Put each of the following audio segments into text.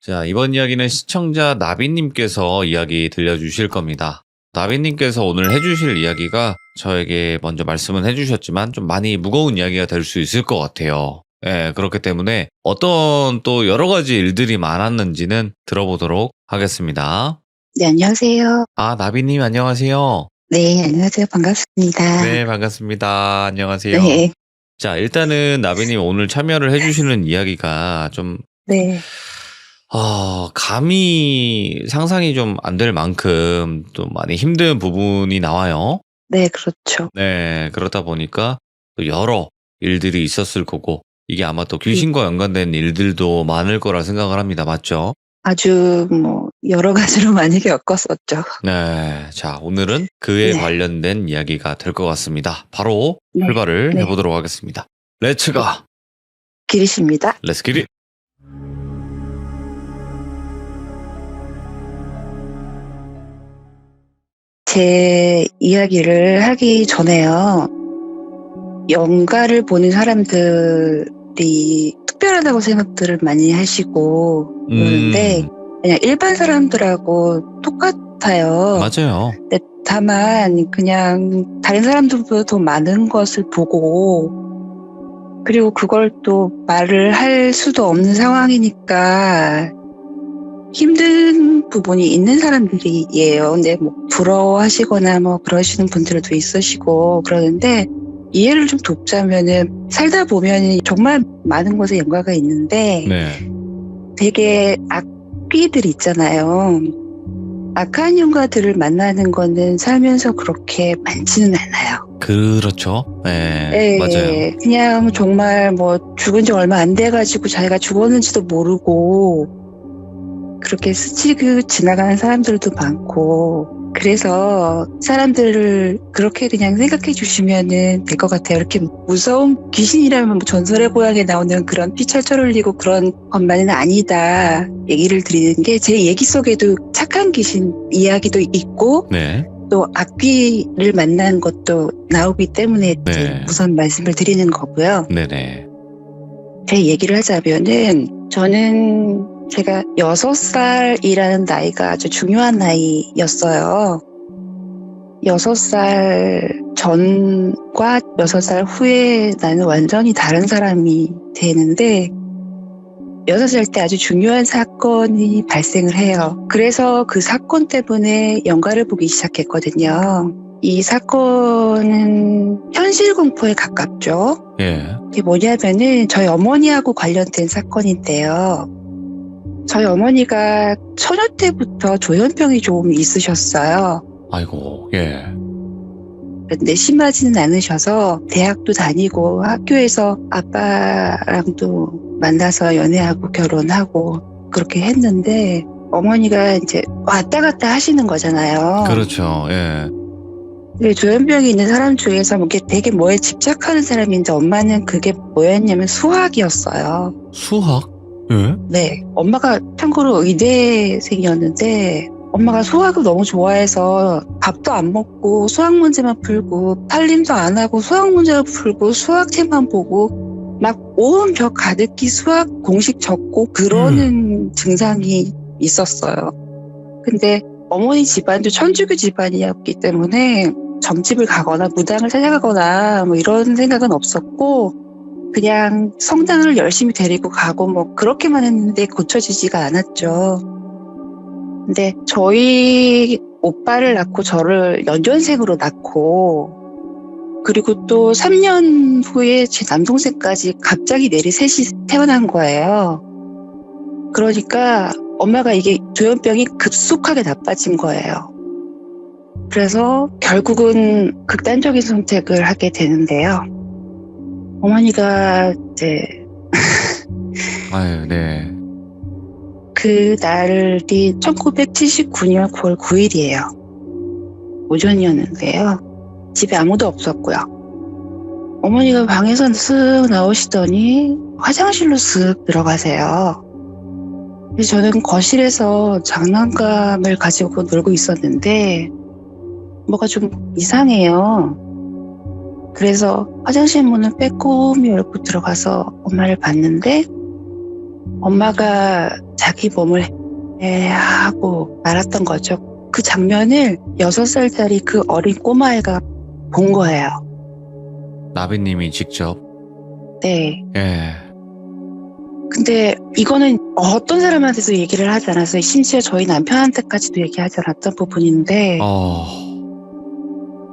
자, 이번 이야기는 시청자 나비님께서 이야기 들려주실 겁니다. 나비님께서 오늘 해주실 이야기가 저에게 먼저 말씀은 해주셨지만 좀 많이 무거운 이야기가 될 수 있을 것 같아요. 예, 그렇기 때문에 어떤 또 여러 가지 일들이 많았는지는 들어보도록 하겠습니다. 네, 안녕하세요. 아, 나비님 안녕하세요. 네, 안녕하세요. 반갑습니다. 네, 반갑습니다. 안녕하세요. 네, 자, 일단은 나비님 오늘 참여를 해주시는 이야기가 좀 네, 감히 상상이 좀 안 될 만큼 또 많이 힘든 부분이 나와요. 네, 그렇죠. 네, 그러다 보니까 또 여러 일들이 있었을 거고, 이게 아마 또 귀신과 연관된 일들도 많을 거라 생각을 합니다. 맞죠? 아주 여러 가지로 많이 겪었었죠. 네, 자, 오늘은 그에 네. 관련된 이야기가 될 것 같습니다. 바로 네, 출발을 네. 해보도록 하겠습니다. 렛츠가! 기리십니다. 렛츠 기릿! 제 이야기를 하기 전에요. 연가를 보는 사람들이 특별하다고 생각들을 많이 하시고 그러는데 그냥 일반 사람들하고 똑같아요. 맞아요. 근데 다만 그냥 다른 사람들보다 더 많은 것을 보고 그리고 그걸 또 말을 할 수도 없는 상황이니까 힘든 부분이 있는 사람들이에요. 근데 부러워하시거나 그러시는 분들도 있으시고 그러는데 이해를 좀 돕자면은 살다 보면 정말 많은 것에 연관가 있는데 네. 되게 악귀들 있잖아요. 악한 연가들을 만나는 거는 살면서 그렇게 많지는 않아요. 그렇죠. 네, 네, 맞아요. 그냥 정말 죽은 지 얼마 안 돼가지고 자기가 죽었는지도 모르고 그렇게 스치고 지나가는 사람들도 많고 그래서 사람들을 그렇게 그냥 생각해 주시면은 될 것 같아요. 이렇게 무서운 귀신이라면 전설의 고향에 나오는 그런 피 철철 흘리고 그런 것만은 아니다 얘기를 드리는 게 제 얘기 속에도 착한 귀신 이야기도 있고 네. 또 악귀를 만난 것도 나오기 때문에 이제 우선 말씀을 드리는 거고요. 네네. 제 얘기를 하자면은 저는 제가 6살이라는 나이가 아주 중요한 나이였어요. 6살 전과 6살 후에 나는 완전히 다른 사람이 되는데 6살 때 아주 중요한 사건이 발생을 해요. 그래서 그 사건 때문에 연가를 보기 시작했거든요. 이 사건은 현실 공포에 가깝죠. 예. 이게 뭐냐면은 저희 어머니하고 관련된 사건인데요. 저희 어머니가 처녀 때부터 조현병이 좀 있으셨어요. 아이고, 예. 근데 심하지는 않으셔서 대학도 다니고 학교에서 아빠랑도 만나서 연애하고 결혼하고 그렇게 했는데 어머니가 이제 왔다 갔다 하시는 거잖아요. 그렇죠, 예. 조현병이 있는 사람 중에서 되게 뭐에 집착하는 사람인데 엄마는 그게 뭐였냐면 수학이었어요. 수학? 예? 네. 엄마가 참고로 의대생이었는데 엄마가 수학을 너무 좋아해서 밥도 안 먹고 수학 문제만 풀고 살림도 안 하고 수학 문제를 풀고 수학책만 보고 막 온 벽 가득히 수학 공식 적고 그러는 증상이 있었어요. 근데 어머니 집안도 천주교 집안이었기 때문에 점집을 가거나 무당을 찾아가거나 이런 생각은 없었고 그냥 성당을 열심히 데리고 가고 그렇게만 했는데 고쳐지지가 않았죠. 근데 저희 오빠를 낳고 저를 연년생으로 낳고 그리고 또 3년 후에 제 남동생까지 갑자기 내리셋이 태어난 거예요. 그러니까 엄마가 이게 조현병이 급속하게 나빠진 거예요. 그래서 결국은 극단적인 선택을 하게 되는데요. 어머니가 이제 아유, 네. 그 날이 1979년 9월 9일이에요. 오전이었는데요. 집에 아무도 없었고요. 어머니가 방에서 쓱 나오시더니 화장실로 쓱 들어가세요. 그래서 저는 거실에서 장난감을 가지고 놀고 있었는데 뭐가 좀 이상해요. 그래서 화장실 문을 빼꼼히 열고 들어가서 엄마를 봤는데 엄마가 자기 몸을 하고 말았던 거죠. 그 장면을 6살짜리 그 어린 꼬마애가 본 거예요. 나비님이 직접. 네. 예. 근데 이거는 어떤 사람한테도 얘기를 하지 않았어요. 심지어 저희 남편한테까지도 얘기하지 않았던 부분인데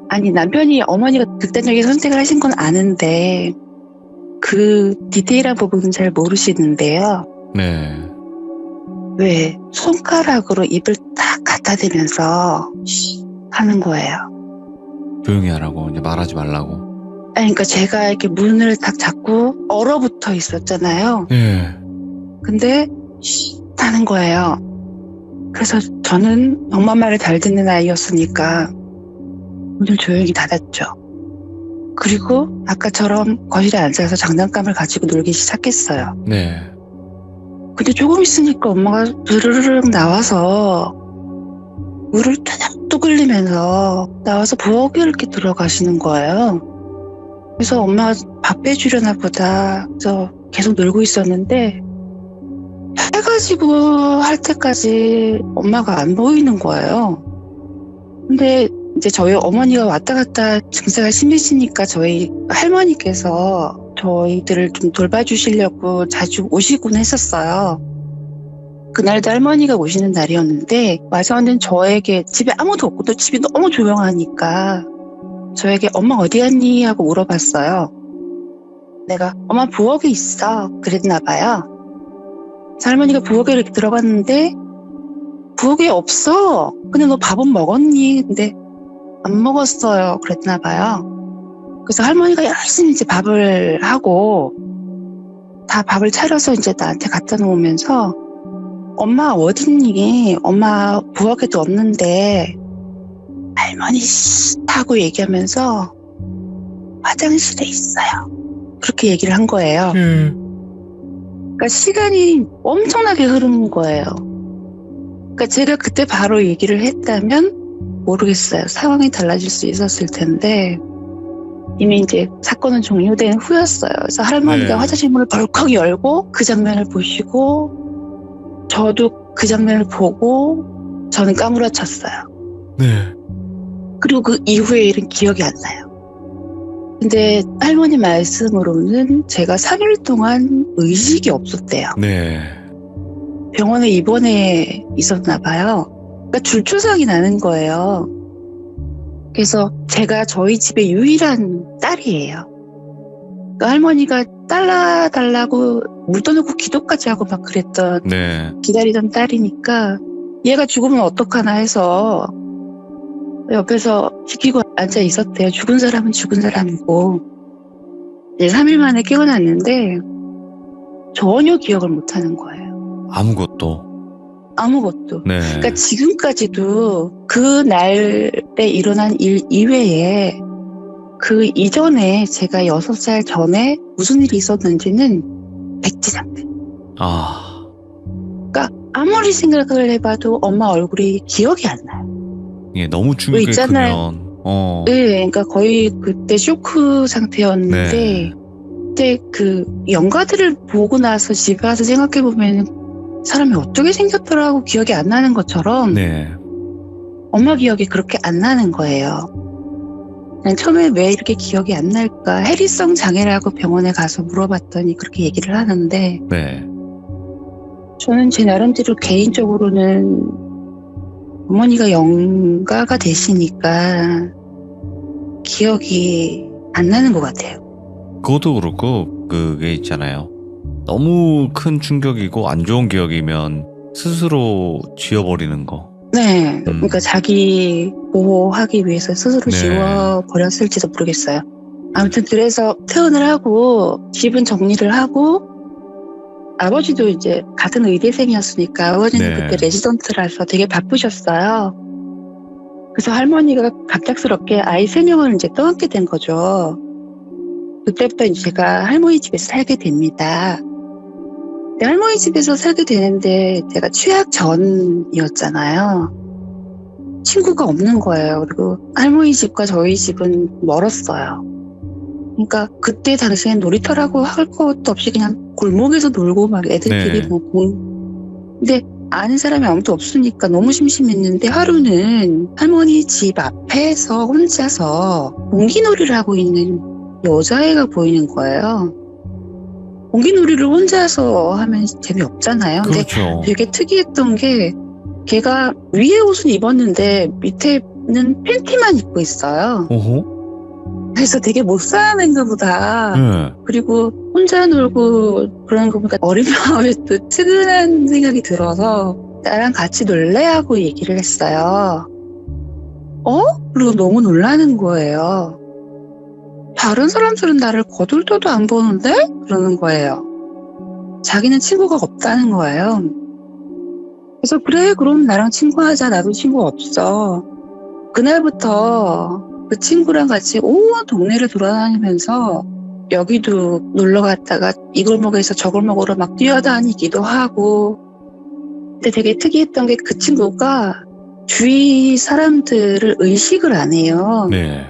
아니 남편이 어머니가 극단적인 선택을 하신 건 아는데 그 디테일한 부분은 잘 모르시는데요. 네. 왜 손가락으로 입을 딱 갖다 대면서 하는 거예요. 조용히 하라고, 이제 말하지 말라고. 아니, 그러니까 제가 이렇게 문을 딱 잡고 얼어붙어 있었잖아요. 예. 근데 하는 거예요. 그래서 저는 엄마 말을 잘 듣는 아이였으니까 문을 조용히 닫았죠. 그리고 아까처럼 거실에 앉아서 장난감을 가지고 놀기 시작했어요. 네. 근데 조금 있으니까 엄마가 드르르륵 나와서 물을 뚜둑 흘리면서 나와서 부엌에 이렇게 들어가시는 거예요. 그래서 엄마가 밥 해주려나 보다. 그래서 계속 놀고 있었는데 해가지고 할 때까지 엄마가 안 보이는 거예요. 근데 이제 저희 어머니가 왔다 갔다 증세가 심해지니까 저희 할머니께서 저희들을 좀 돌봐주시려고 자주 오시곤 했었어요. 그날도 할머니가 오시는 날이었는데 와서는 저에게 집에 아무도 없고 또 집이 너무 조용하니까 저에게 엄마 어디 갔니? 하고 물어봤어요. 내가 엄마 부엌에 있어 그랬나 봐요. 그래서 할머니가 부엌에 이렇게 들어갔는데 부엌에 없어. 근데 너 밥은 먹었니? 근데 안 먹었어요. 그랬나 봐요. 그래서 할머니가 열심히 이제 밥을 하고 다 밥을 차려서 이제 나한테 갖다 놓으면서 엄마 어딨니? 엄마 부엌에도 없는데 할머니 하고 얘기하면서 화장실에 있어요. 그렇게 얘기를 한 거예요. 그러니까 시간이 엄청나게 흐르는 거예요. 그러니까 제가 그때 바로 얘기를 했다면 모르겠어요. 상황이 달라질 수 있었을 텐데 이미 이제 사건은 종료된 후였어요. 그래서 할머니가 화장실 문을 벌컥 열고 그 장면을 보시고 저도 그 장면을 보고 저는 까무러쳤어요. 네. 그리고 그 이후의 일은 기억이 안 나요. 근데 할머니 말씀으로는 제가 3일 동안 의식이 없었대요. 네. 병원에 입원해 있었나 봐요. 그러니까 줄초상이 나는 거예요. 그래서 제가 저희 집의 유일한 딸이에요. 그러니까 할머니가 딸 달라고 물 떠놓고 기도까지 하고 막 그랬던 네. 기다리던 딸이니까 얘가 죽으면 어떡하나 해서 옆에서 지키고 앉아 있었대요. 죽은 사람은 죽은 사람이고. 이제 3일 만에 깨어났는데 전혀 기억을 못하는 거예요. 아무것도. 네. 그러니까 지금까지도 그 날에 일어난 일 이외에 그 이전에 제가 6살 전에 무슨 일이 있었는지는 백지장대. 그러니까 아무리 생각을 해봐도 엄마 얼굴이 기억이 안 나요. 예, 너무 충격이 크면. 네, 그러니까 거의 그때 쇼크 상태였는데 네. 그때 그 연가들을 보고 나서 집에 와서 생각해보면 사람이 어떻게 생겼더라고 기억이 안 나는 것처럼 네. 엄마 기억이 그렇게 안 나는 거예요. 난 처음에 왜 이렇게 기억이 안 날까? 해리성 장애라고 병원에 가서 물어봤더니 그렇게 얘기를 하는데 네. 저는 제 나름대로 개인적으로는 어머니가 영가가 되시니까 기억이 안 나는 것 같아요. 그것도 그렇고 그게 있잖아요. 너무 큰 충격이고 안 좋은 기억이면 스스로 지워버리는 거. 네. 그러니까 자기 보호하기 위해서 스스로 네. 지워버렸을지도 모르겠어요. 아무튼 그래서 퇴원을 하고 집은 정리를 하고 아버지도 이제 같은 의대생이었으니까 아버지는 네. 그때 레지던트라서 되게 바쁘셨어요. 그래서 할머니가 갑작스럽게 아이 3명을 이제 떠안게 된 거죠. 그때부터 이제 제가 할머니 집에서 살게 됩니다. 근데 할머니 집에서 살게 되는데 제가 취학 전이었잖아요. 친구가 없는 거예요. 그리고 할머니 집과 저희 집은 멀었어요. 그러니까 그때 당시엔 놀이터라고 할 것도 없이 그냥 골목에서 놀고 막 애들끼리 네. 뭐 근데 아는 사람이 아무도 없으니까 너무 심심했는데 하루는 할머니 집 앞에서 혼자서 공기놀이를 하고 있는 여자애가 보이는 거예요. 공기놀이를 혼자서 하면 재미없잖아요. 근데 그렇죠. 되게 특이했던 게 걔가 위에 옷은 입었는데 밑에는 팬티만 입고 있어요. 오호. 그래서 되게 못 사는가 보다. 네. 그리고 혼자 놀고 그러는 거 보니까 어린 마음에 또 측은한 생각이 들어서 나랑 같이 놀래? 하고 얘기를 했어요. 그리고 너무 놀라는 거예요. 다른 사람들은 나를 거들떠도 안 보는데? 그러는 거예요. 자기는 친구가 없다는 거예요. 그래서 그래 그럼 나랑 친구하자. 나도 친구 없어. 그날부터 그 친구랑 같이 온 동네를 돌아다니면서 여기도 놀러 갔다가 이 골목에서 저 골목으로 막 뛰어다니기도 하고. 근데 되게 특이했던 게 그 친구가 주위 사람들을 의식을 안 해요. 네.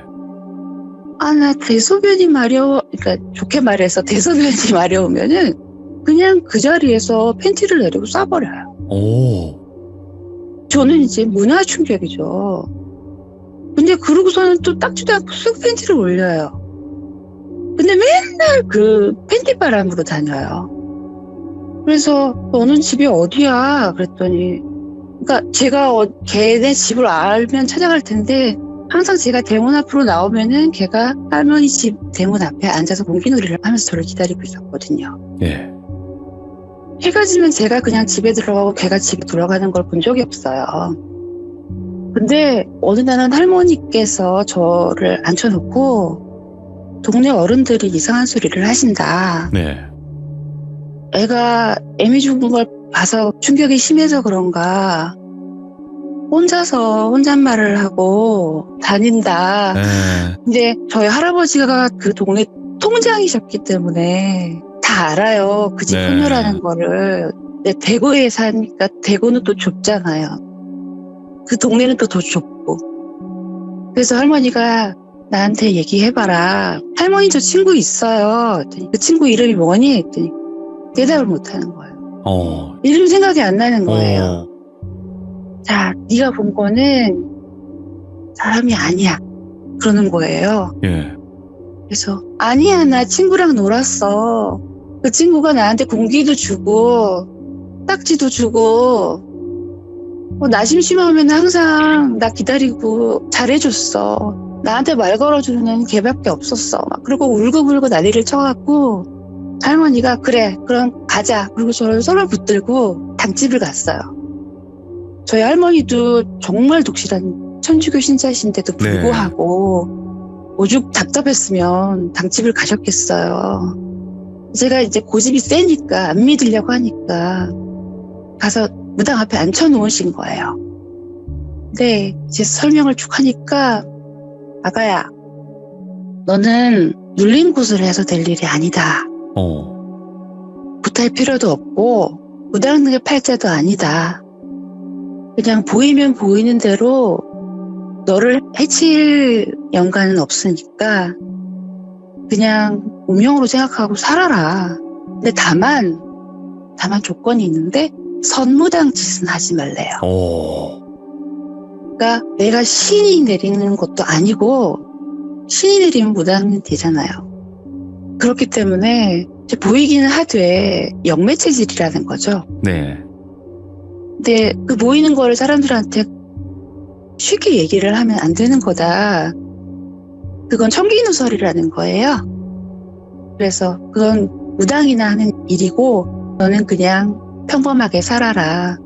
나 대소변이 그러니까 좋게 말해서 대소변이 마려우면은 그냥 그 자리에서 팬티를 내리고 싸버려요. 오. 저는 이제 문화 충격이죠. 근데 그러고서는 또 닦지도 않고 쑥 팬티를 올려요. 근데 맨날 그 팬티 바람으로 다녀요. 그래서 너는 집이 어디야? 그랬더니 그러니까 제가 걔네 집을 알면 찾아갈 텐데 항상 제가 대문 앞으로 나오면은 걔가 할머니 집 대문 앞에 앉아서 공기놀이를 하면서 저를 기다리고 있었거든요. 예. 해가 지면 제가 그냥 집에 들어가고 걔가 집에 돌아가는 걸 본 적이 없어요. 근데 어느 날은 할머니께서 저를 앉혀놓고 동네 어른들이 이상한 소리를 하신다. 네. 애가 애미 죽은 걸 봐서 충격이 심해서 그런가 혼자서 혼잣말을 하고 다닌다. 네. 근데 저희 할아버지가 그 동네 통장이셨기 때문에 다 알아요. 그 집 네. 소녀라는 거를. 근데 대구에 사니까 대구는 또 좁잖아요. 그 동네는 또 더 좁고. 그래서 할머니가 나한테 얘기해봐라. 할머니 저 친구 있어요. 했더니 그 친구 이름이 뭐니? 했더니 대답을 못하는 거예요. 이름 생각이 안 나는 거예요. 자, 네가 본 거는 사람이 아니야. 그러는 거예요. 예. 그래서 아니야 나 친구랑 놀았어. 그 친구가 나한테 공기도 주고 딱지도 주고 나 심심하면 항상 나 기다리고 잘해줬어. 나한테 말 걸어주는 걔밖에 없었어. 막 그리고 울고불고 난리를 쳐갖고 할머니가 그래 그럼 가자. 그리고 저를 손을 붙들고 당집을 갔어요. 저희 할머니도 정말 독실한 천주교 신자신데도 불구하고 오죽 답답했으면 당집을 가셨겠어요. 제가 이제 고집이 세니까 안 믿으려고 하니까 가서 무당 앞에 앉혀놓으신 거예요. 근데 이제 설명을 쭉 하니까 아가야 너는 눌린 곳을 해서 될 일이 아니다. 굿할 필요도 없고 무당의 팔자도 아니다. 그냥 보이면 보이는 대로 너를 해칠 연관은 없으니까 그냥 운명으로 생각하고 살아라. 근데 다만 조건이 있는데 선무당 짓은 하지 말래요. 그러니까 내가 신이 내리는 것도 아니고 신이 내리면 무당은 되잖아요. 그렇기 때문에 이제 보이기는 하되 영매체질이라는 거죠. 네. 근데 그 보이는 거를 사람들한테 쉽게 얘기를 하면 안 되는 거다. 그건 청기누설이라는 거예요. 그래서 그건 무당이나 하는 일이고 너는 그냥 평범하게 살아라.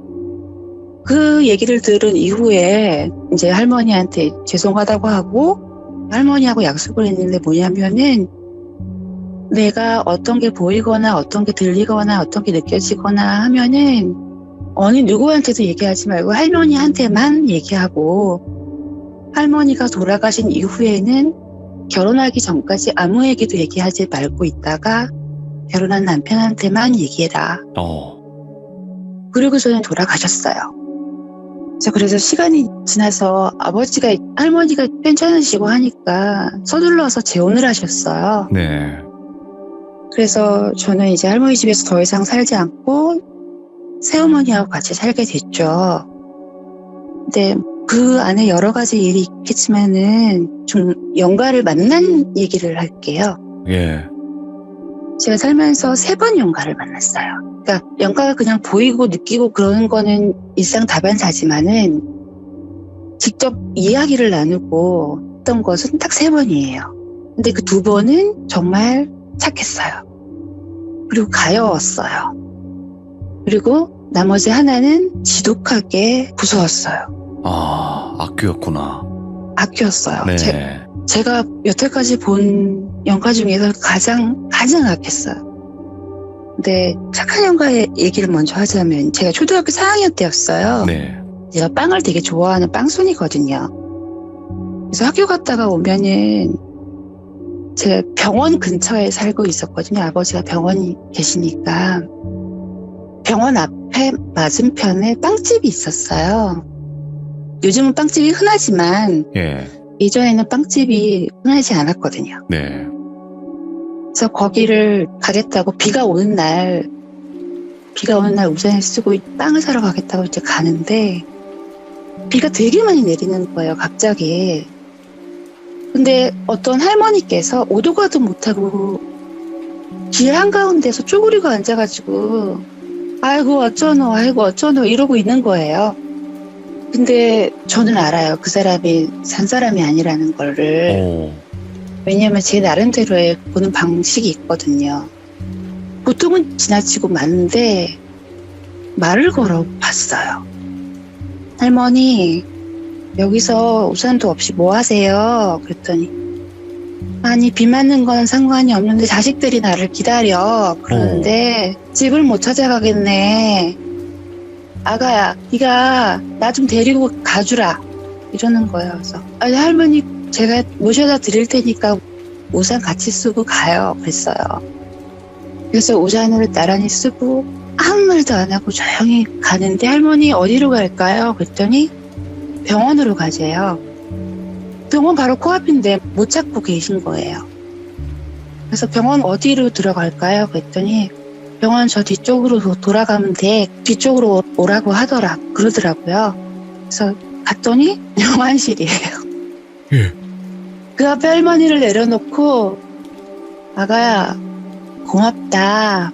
그 얘기를 들은 이후에 이제 할머니한테 죄송하다고 하고 할머니하고 약속을 했는데 뭐냐면은 내가 어떤 게 보이거나 어떤 게 들리거나 어떤 게 느껴지거나 하면은 어느 누구한테도 얘기하지 말고 할머니한테만 얘기하고 할머니가 돌아가신 이후에는 결혼하기 전까지 아무에게도 얘기하지 말고 있다가 결혼한 남편한테만 얘기해라. 그리고서는 돌아가셨어요. 그래서 시간이 지나서 할머니가 괜찮으시고 하니까 서둘러서 재혼을 하셨어요. 네. 그래서 저는 이제 할머니 집에서 더 이상 살지 않고 새어머니하고 같이 살게 됐죠. 근데 그 안에 여러 가지 일이 있겠지만은 좀 영가를 만난 얘기를 할게요. 예. 제가 살면서 3번 영가를 만났어요. 그러니까 영가가 그냥 보이고 느끼고 그러는 거는 일상 다반사지만은 직접 이야기를 나누고 했던 것은 딱 3번이에요. 근데 그 2번은 정말 착했어요. 그리고 가여웠어요. 그리고 나머지 하나는 지독하게 무서웠어요. 아, 악귀였구나. 악귀였어요. 네. 제가 여태까지 본 영가 중에서 가장 악했어요. 근데 착한 영가의 얘기를 먼저 하자면 제가 초등학교 4학년 때였어요. 네. 제가 빵을 되게 좋아하는 빵순이거든요. 그래서 학교 갔다가 오면은 제가 병원 근처에 살고 있었거든요. 아버지가 병원이 계시니까. 병원 앞에 맞은편에 빵집이 있었어요. 요즘은 빵집이 흔하지만 예. 예전에는 빵집이 흔하지 않았거든요. 네. 그래서 거기를 가겠다고 비가 오는 날 우산을 쓰고 빵을 사러 가겠다고 이제 가는데 비가 되게 많이 내리는 거예요, 갑자기. 근데 어떤 할머니께서 오도 가도 못하고 길 한가운데서 쪼그리고 앉아가지고 아이고 어쩌노 이러고 있는 거예요. 근데 저는 알아요. 그 사람이 산 사람이 아니라는 거를. 왜냐하면 제 나름대로의 보는 방식이 있거든요. 보통은 지나치고 마는데 말을 걸어 봤어요. 할머니, 여기서 우산도 없이 뭐 하세요? 그랬더니 아니 비 맞는 건 상관이 없는데 자식들이 나를 기다려. 그러는데 집을 못 찾아가겠네. 아가야, 네가 나 좀 데리고 가주라. 이러는 거예요. 그래서 아니 할머니 제가 모셔다 드릴 테니까 우산 같이 쓰고 가요. 그랬어요. 그래서 우산을 나란히 쓰고 아무 말도 안 하고 조용히 가는데 할머니 어디로 갈까요? 그랬더니 병원으로 가재요. 병원 바로 코앞인데 못 찾고 계신 거예요. 그래서 병원 어디로 들어갈까요? 그랬더니 병원 저 뒤쪽으로 돌아가면 돼. 뒤쪽으로 오라고 그러더라고요. 그래서 갔더니 영안실이에요. 예. 그 앞에 할머니를 내려놓고 아가야 고맙다.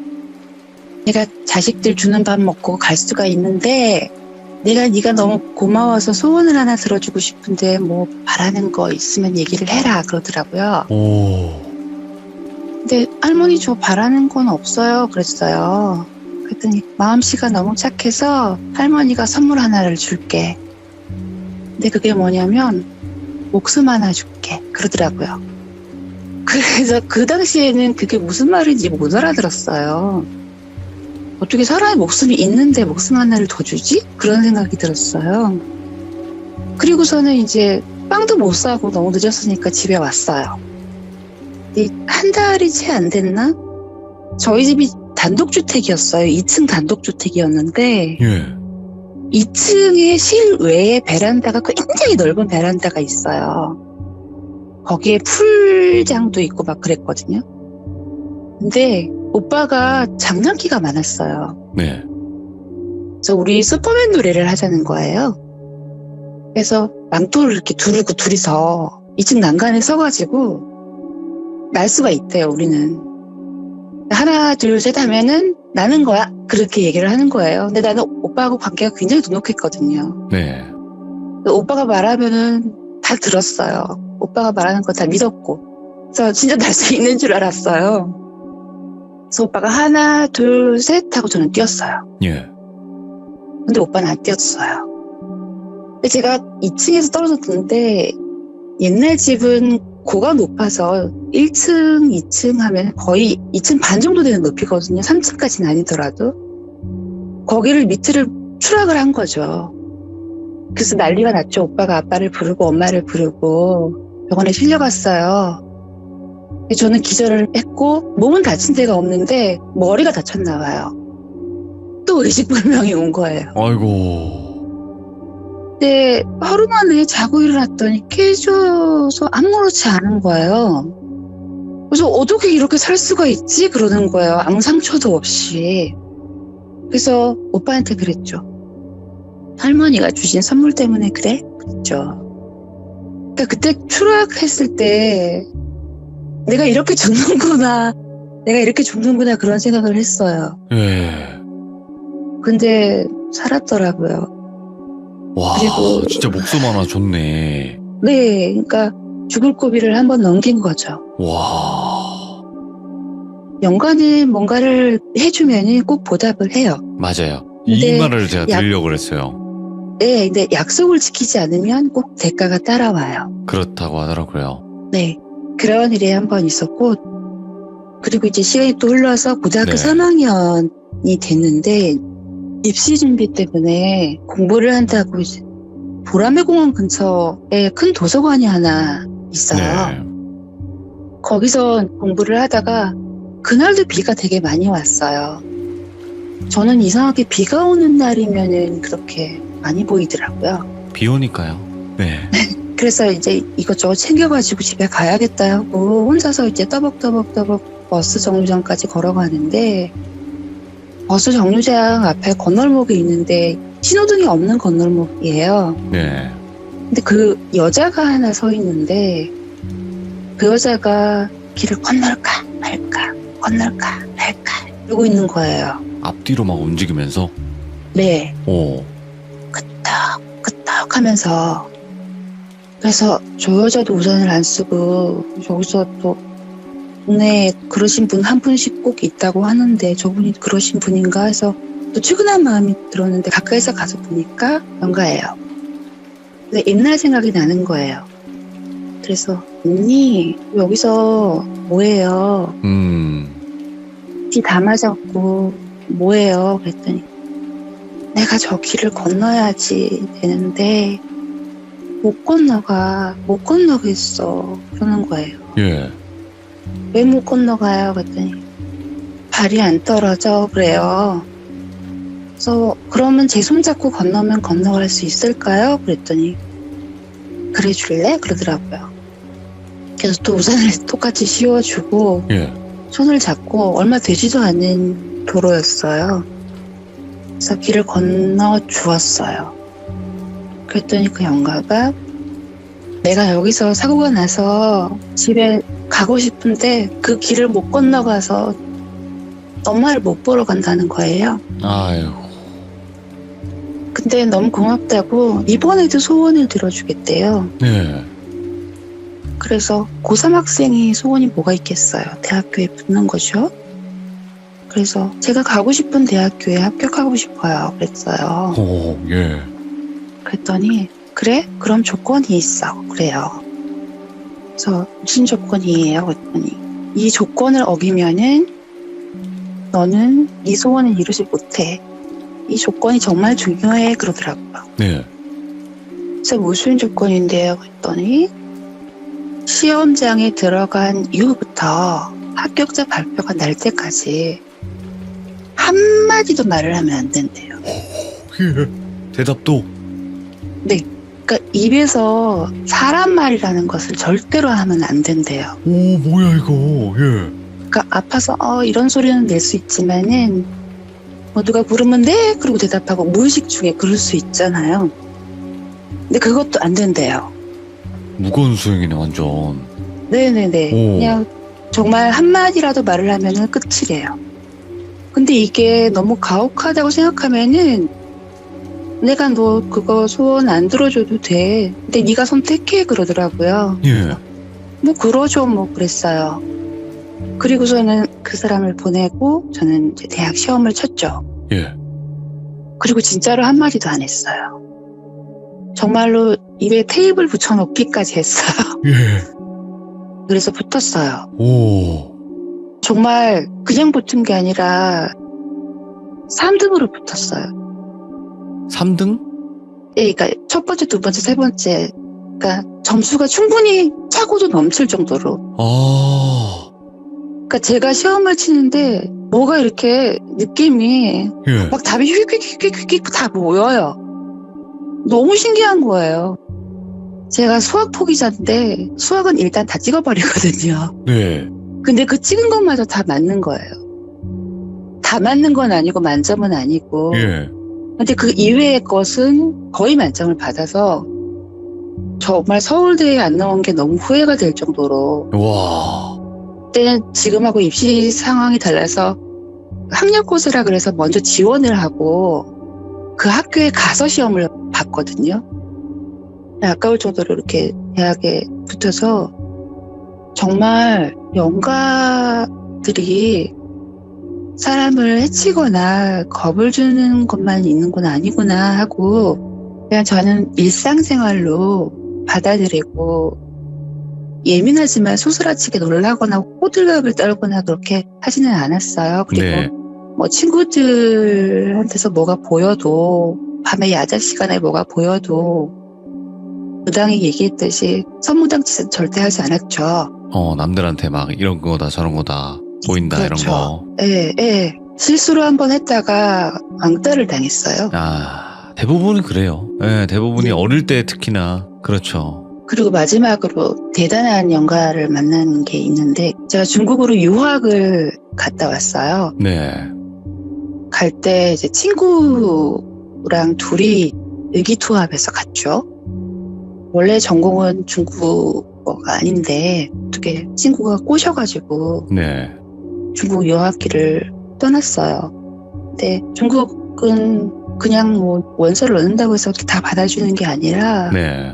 내가 자식들 주는 밥 먹고 갈 수가 있는데 내가 네가 너무 고마워서 소원을 하나 들어주고 싶은데 뭐 바라는 거 있으면 얘기를 해라 그러더라고요. 근데 할머니 저 바라는 건 없어요 그랬어요. 그랬더니 마음씨가 너무 착해서 할머니가 선물 하나를 줄게. 근데 그게 뭐냐면 목숨 하나 줄게 그러더라고요. 그래서 그 당시에는 그게 무슨 말인지 못 알아들었어요. 어떻게 사람의 목숨이 있는데 목숨 하나를 더 주지? 그런 생각이 들었어요. 그리고서는 이제 빵도 못 사고 너무 늦었으니까 집에 왔어요. 한 달이 채 안 됐나? 저희 집이 단독주택이었어요. 2층 단독주택이었는데 2층에 실외에 베란다가 굉장히 넓은 베란다가 있어요. 거기에 풀장도 있고 막 그랬거든요. 근데 오빠가 장난기가 많았어요. 네. 그래서 우리 슈퍼맨 노래를 하자는 거예요. 그래서 망토를 이렇게 두르고 둘이서 2층 난간에 서가지고 날 수가 있대요, 우리는. 하나, 둘, 셋 하면은 나는 거야. 그렇게 얘기를 하는 거예요. 근데 나는 오빠하고 관계가 굉장히 돈독했거든요. 네. 오빠가 말하면은 다 들었어요. 오빠가 말하는 거 다 믿었고. 그래서 진짜 날 수 있는 줄 알았어요. 그래서 오빠가 하나, 둘, 셋 하고 저는 뛰었어요. 예. 근데 오빠는 안 뛰었어요. 근데 제가 2층에서 떨어졌는데 옛날 집은 고가 높아서 1층, 2층 하면 거의 2층 반 정도 되는 높이거든요. 3층까지는 아니더라도. 거기를 밑을 추락을 한 거죠. 그래서 난리가 났죠. 오빠가 아빠를 부르고 엄마를 부르고 병원에 실려갔어요. 저는 기절을 했고 몸은 다친 데가 없는데 머리가 다쳤나 봐요. 또 의식불명이 온 거예요. 아이고. 근데 하루 만에 자고 일어났더니 깨져서 아무렇지 않은 거예요. 그래서 어떻게 이렇게 살 수가 있지? 그러는 거예요. 아무 상처도 없이. 그래서 오빠한테 그랬죠. 할머니가 주신 선물 때문에 그래? 그랬죠. 그러니까 그때 추락했을 때 내가 이렇게 죽는구나, 내가 이렇게 죽는구나 그런 생각을 했어요. 예. 근데 살았더라고요. 와, 그리고 진짜 목숨 하나 좋네. 네, 그러니까 죽을 고비를 한번 넘긴 거죠. 와, 연관은 뭔가를 해주면 꼭 보답을 해요. 맞아요. 이 근데 말을 제가 들으려고 그랬어요. 네, 근데 약속을 지키지 않으면 꼭 대가가 따라와요. 그렇다고 하더라고요. 네, 그런 일이 한 번 있었고, 그리고 이제 시간이 또 흘러서 고등학교 네. 3학년이 됐는데 입시 준비 때문에 공부를 한다고 이제 보라매공원 근처에 큰 도서관이 하나 있어요. 네. 거기서 공부를 하다가 그날도 비가 되게 많이 왔어요. 저는 이상하게 비가 오는 날이면은 그렇게 많이 보이더라고요. 비 오니까요. 네. 그래서 이제 이것저것 챙겨가지고 집에 가야겠다 하고 혼자서 이제 떠벅떠벅 버스 정류장까지 걸어가는데, 버스 정류장 앞에 건널목이 있는데 신호등이 없는 건널목이에요. 네. 근데 그 여자가 하나 서 있는데 그 여자가 길을 건널까 말까 건널까 말까 이러고 있는 거예요. 앞뒤로 막 움직이면서. 네, 오. 끄떡 하면서. 그래서 저 여자도 우산을 안 쓰고, 여기서 또 동네에 그러신 분 한 분씩 꼭 있다고 하는데 저분이 그러신 분인가 해서 또 측은한 마음이 들었는데 가까이서 가서 보니까 연가예요. 근데 옛날 생각이 나는 거예요. 그래서 언니 여기서 뭐해요? 비 다 맞았고 뭐해요? 그랬더니 내가 저 길을 건너야지 되는데 못 건너겠어 그러는 거예요. 예. 왜 못 건너가요? 그랬더니 발이 안 떨어져 그래요. 그래서 그러면 제 손잡고 건너면 건너갈 수 있을까요? 그랬더니 그래 줄래? 그러더라고요. 그래서 또 우산을 똑같이 씌워주고 예. 손을 잡고 얼마 되지도 않은 도로였어요. 그래서 길을 건너 주었어요. 그랬더니 그 영가가 내가 여기서 사고가 나서 집에 가고 싶은데 그 길을 못 건너가서 엄마를 못 보러 간다는 거예요. 아이고. 근데 너무 고맙다고 이번에도 소원을 들어주겠대요. 네. 그래서 고3 학생이 소원이 뭐가 있겠어요. 대학교에 붙는 거죠. 그래서 제가 가고 싶은 대학교에 합격하고 싶어요. 그랬어요. 오, 예. 그랬더니 그래? 그럼 조건이 있어. 그래요. 그래서 무슨 조건이에요? 그랬더니 이 조건을 어기면은 너는 네 소원을 이루지 못해. 이 조건이 정말 중요해. 그러더라고요. 네. 그래서 무슨 조건인데요? 그랬더니 시험장에 들어간 이후부터 합격자 발표가 날 때까지 한마디도 말을 하면 안 된대요. 예. 대답도. 네. 그러니까 입에서 사람 말이라는 것을 절대로 하면 안 된대요. 오, 뭐야 이거. 예. 그러니까 아파서 이런 소리는 낼 수 있지만은 뭐 누가 부르면 네 그러고 대답하고 무의식 중에 그럴 수 있잖아요. 근데 그것도 안 된대요. 무거운 수행이네 완전. 네네네. 오. 그냥 정말 한마디라도 말을 하면은 끝이래요. 근데 이게 너무 가혹하다고 생각하면은 내가 너 그거 소원 안 들어줘도 돼. 근데 네가 선택해 그러더라고요. 예. 뭐 그러죠 뭐 그랬어요. 그리고서는 그 사람을 보내고 저는 이제 대학 시험을 쳤죠. 예. 그리고 진짜로 한마디도 안 했어요. 정말로 입에 테이블 붙여놓기까지 했어요. 예. 그래서 붙었어요. 오. 정말 그냥 붙은 게 아니라 3등으로 붙었어요. 3등? 예, 그러니까 첫 번째, 두 번째, 세 번째. 그러니까 점수가 충분히 차고도 넘칠 정도로. 아. 그러니까 제가 시험을 치는데 뭐가 이렇게 느낌이 예. 막 답이 휙휙휙휙휙 다 모여요. 너무 신기한 거예요. 제가 수학 포기자인데 수학은 일단 다 찍어버리거든요. 네. 근데 그 찍은 것마저 다 맞는 거예요. 다 맞는 건 아니고 만점은 아니고. 예. 근데 그 이외의 것은 거의 만점을 받아서 정말 서울대에 안 나온 게 너무 후회가 될 정도로. 와. 그때는 지금하고 입시 상황이 달라서 학력고사라 그래서 먼저 지원을 하고 그 학교에 가서 시험을 봤거든요. 아까울 정도로 이렇게 대학에 붙어서 정말 연가들이 사람을 해치거나 겁을 주는 것만 있는 건 아니구나 하고 그냥 저는 일상생활로 받아들이고 예민하지만 소스라치게 놀라거나 호들갑을 떨거나 그렇게 하지는 않았어요. 그리고 네. 뭐 친구들한테서 뭐가 보여도 밤에 야자 시간에 뭐가 보여도 부당히 얘기했듯이 선무당짓은 절대 하지 않았죠. 남들한테 막 이런 거다 저런 거다 보인다 그렇죠. 이런 거. 예. 실수로 한번 했다가 왕따를 당했어요. 대부분은 그래요. 예, 대부분이 네. 어릴 때 특히나 그렇죠. 그리고 마지막으로 대단한 연가를 만난 게 있는데 제가 중국으로 유학을 갔다 왔어요. 네. 갈 때 이제 친구랑 둘이 의기투합해서 갔죠. 원래 전공은 중국어가 아닌데 어떻게 친구가 꼬셔가지고 네. 중국 유학기를 떠났어요. 근데 중국은 그냥 뭐 원서를 넣는다고 해서 다 받아주는 게 아니라 네.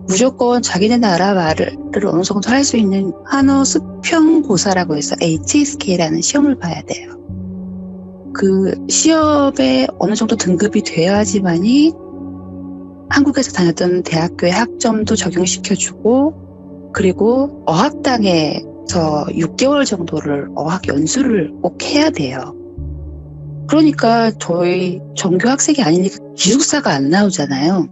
무조건 자기네 나라 말을 어느 정도 할 수 있는 한어 수평고사라고 해서 HSK라는 시험을 봐야 돼요. 그 시험에 어느 정도 등급이 돼야지만이 한국에서 다녔던 대학교의 학점도 적용시켜주고 그리고 어학당에서 6개월 정도를 어학 연수를 꼭 해야 돼요. 그러니까 저희 전교 학생이 아니니까 기숙사가 안 나오잖아요.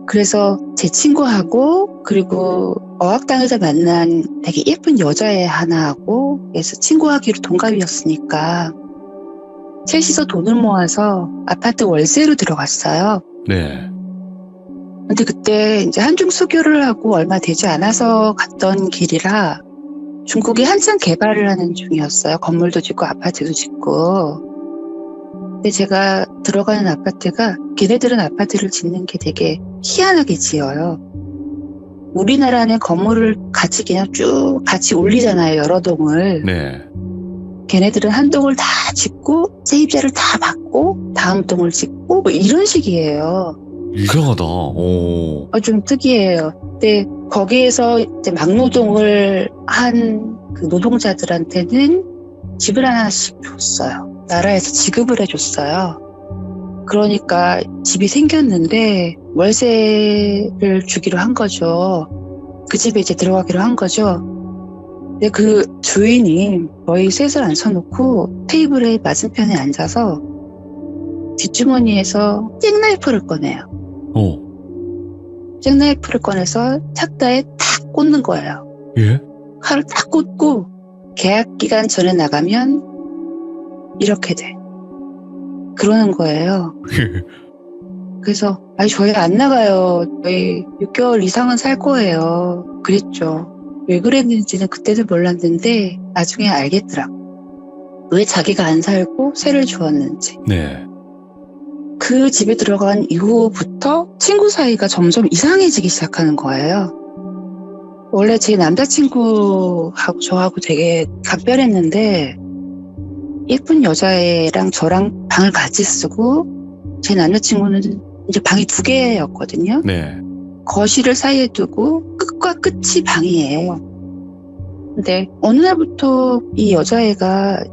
그래서 제 친구하고 그리고 어학당에서 만난 되게 예쁜 여자애 하나하고 그래서 친구하기로 동갑이었으니까 셋이서 돈을 모아서 아파트 월세로 들어갔어요. 네. 근데 그때 이제 한중 수교를 하고 얼마 되지 않아서 갔던 길이라 중국이 한창 개발을 하는 중이었어요. 건물도 짓고 아파트도 짓고. 근데 제가 들어가는 아파트가 걔네들은 아파트를 짓는 게 되게 희한하게 지어요. 우리나라는 건물을 같이 그냥 쭉 같이 올리잖아요. 여러 동을. 네. 걔네들은 한 동을 다 짓고 세입자를 다 받고 다음 동을 짓고 뭐 이런 식이에요. 이상하다. 오. 좀 특이해요. 근데 거기에서 이제 막노동을 한 그 노동자들한테는 집을 하나씩 줬어요. 나라에서 지급을 해줬어요. 그러니까 집이 생겼는데 월세를 주기로 한 거죠. 그 집에 이제 들어가기로 한 거죠. 근데 그 주인이 저희 셋을 앉혀놓고 테이블에 맞은편에 앉아서 뒷주머니에서 잭나이프를 꺼내요. 잭나이프를 꺼내서 착다에 탁 꽂는 거예요. 예? 칼을 딱 꽂고 계약 기간 전에 나가면 이렇게 돼. 그러는 거예요. 그래서 아니 저희 안 나가요. 저희 6개월 이상은 살 거예요. 그랬죠. 왜 그랬는지는 그때도 몰랐는데 나중에 알겠더라고. 왜 자기가 안 살고 세를 주었는지. 네. 그 집에 들어간 이후부터 친구 사이가 점점 이상해지기 시작하는 거예요. 원래 제 남자친구하고 저하고 되게 각별했는데 예쁜 여자애랑 저랑 방을 같이 쓰고 제 남자친구는 이제 방이 2개였거든요. 네. 거실을 사이에 두고 끝과 끝이 방이에요. 근데 어느 날부터 이 여자애가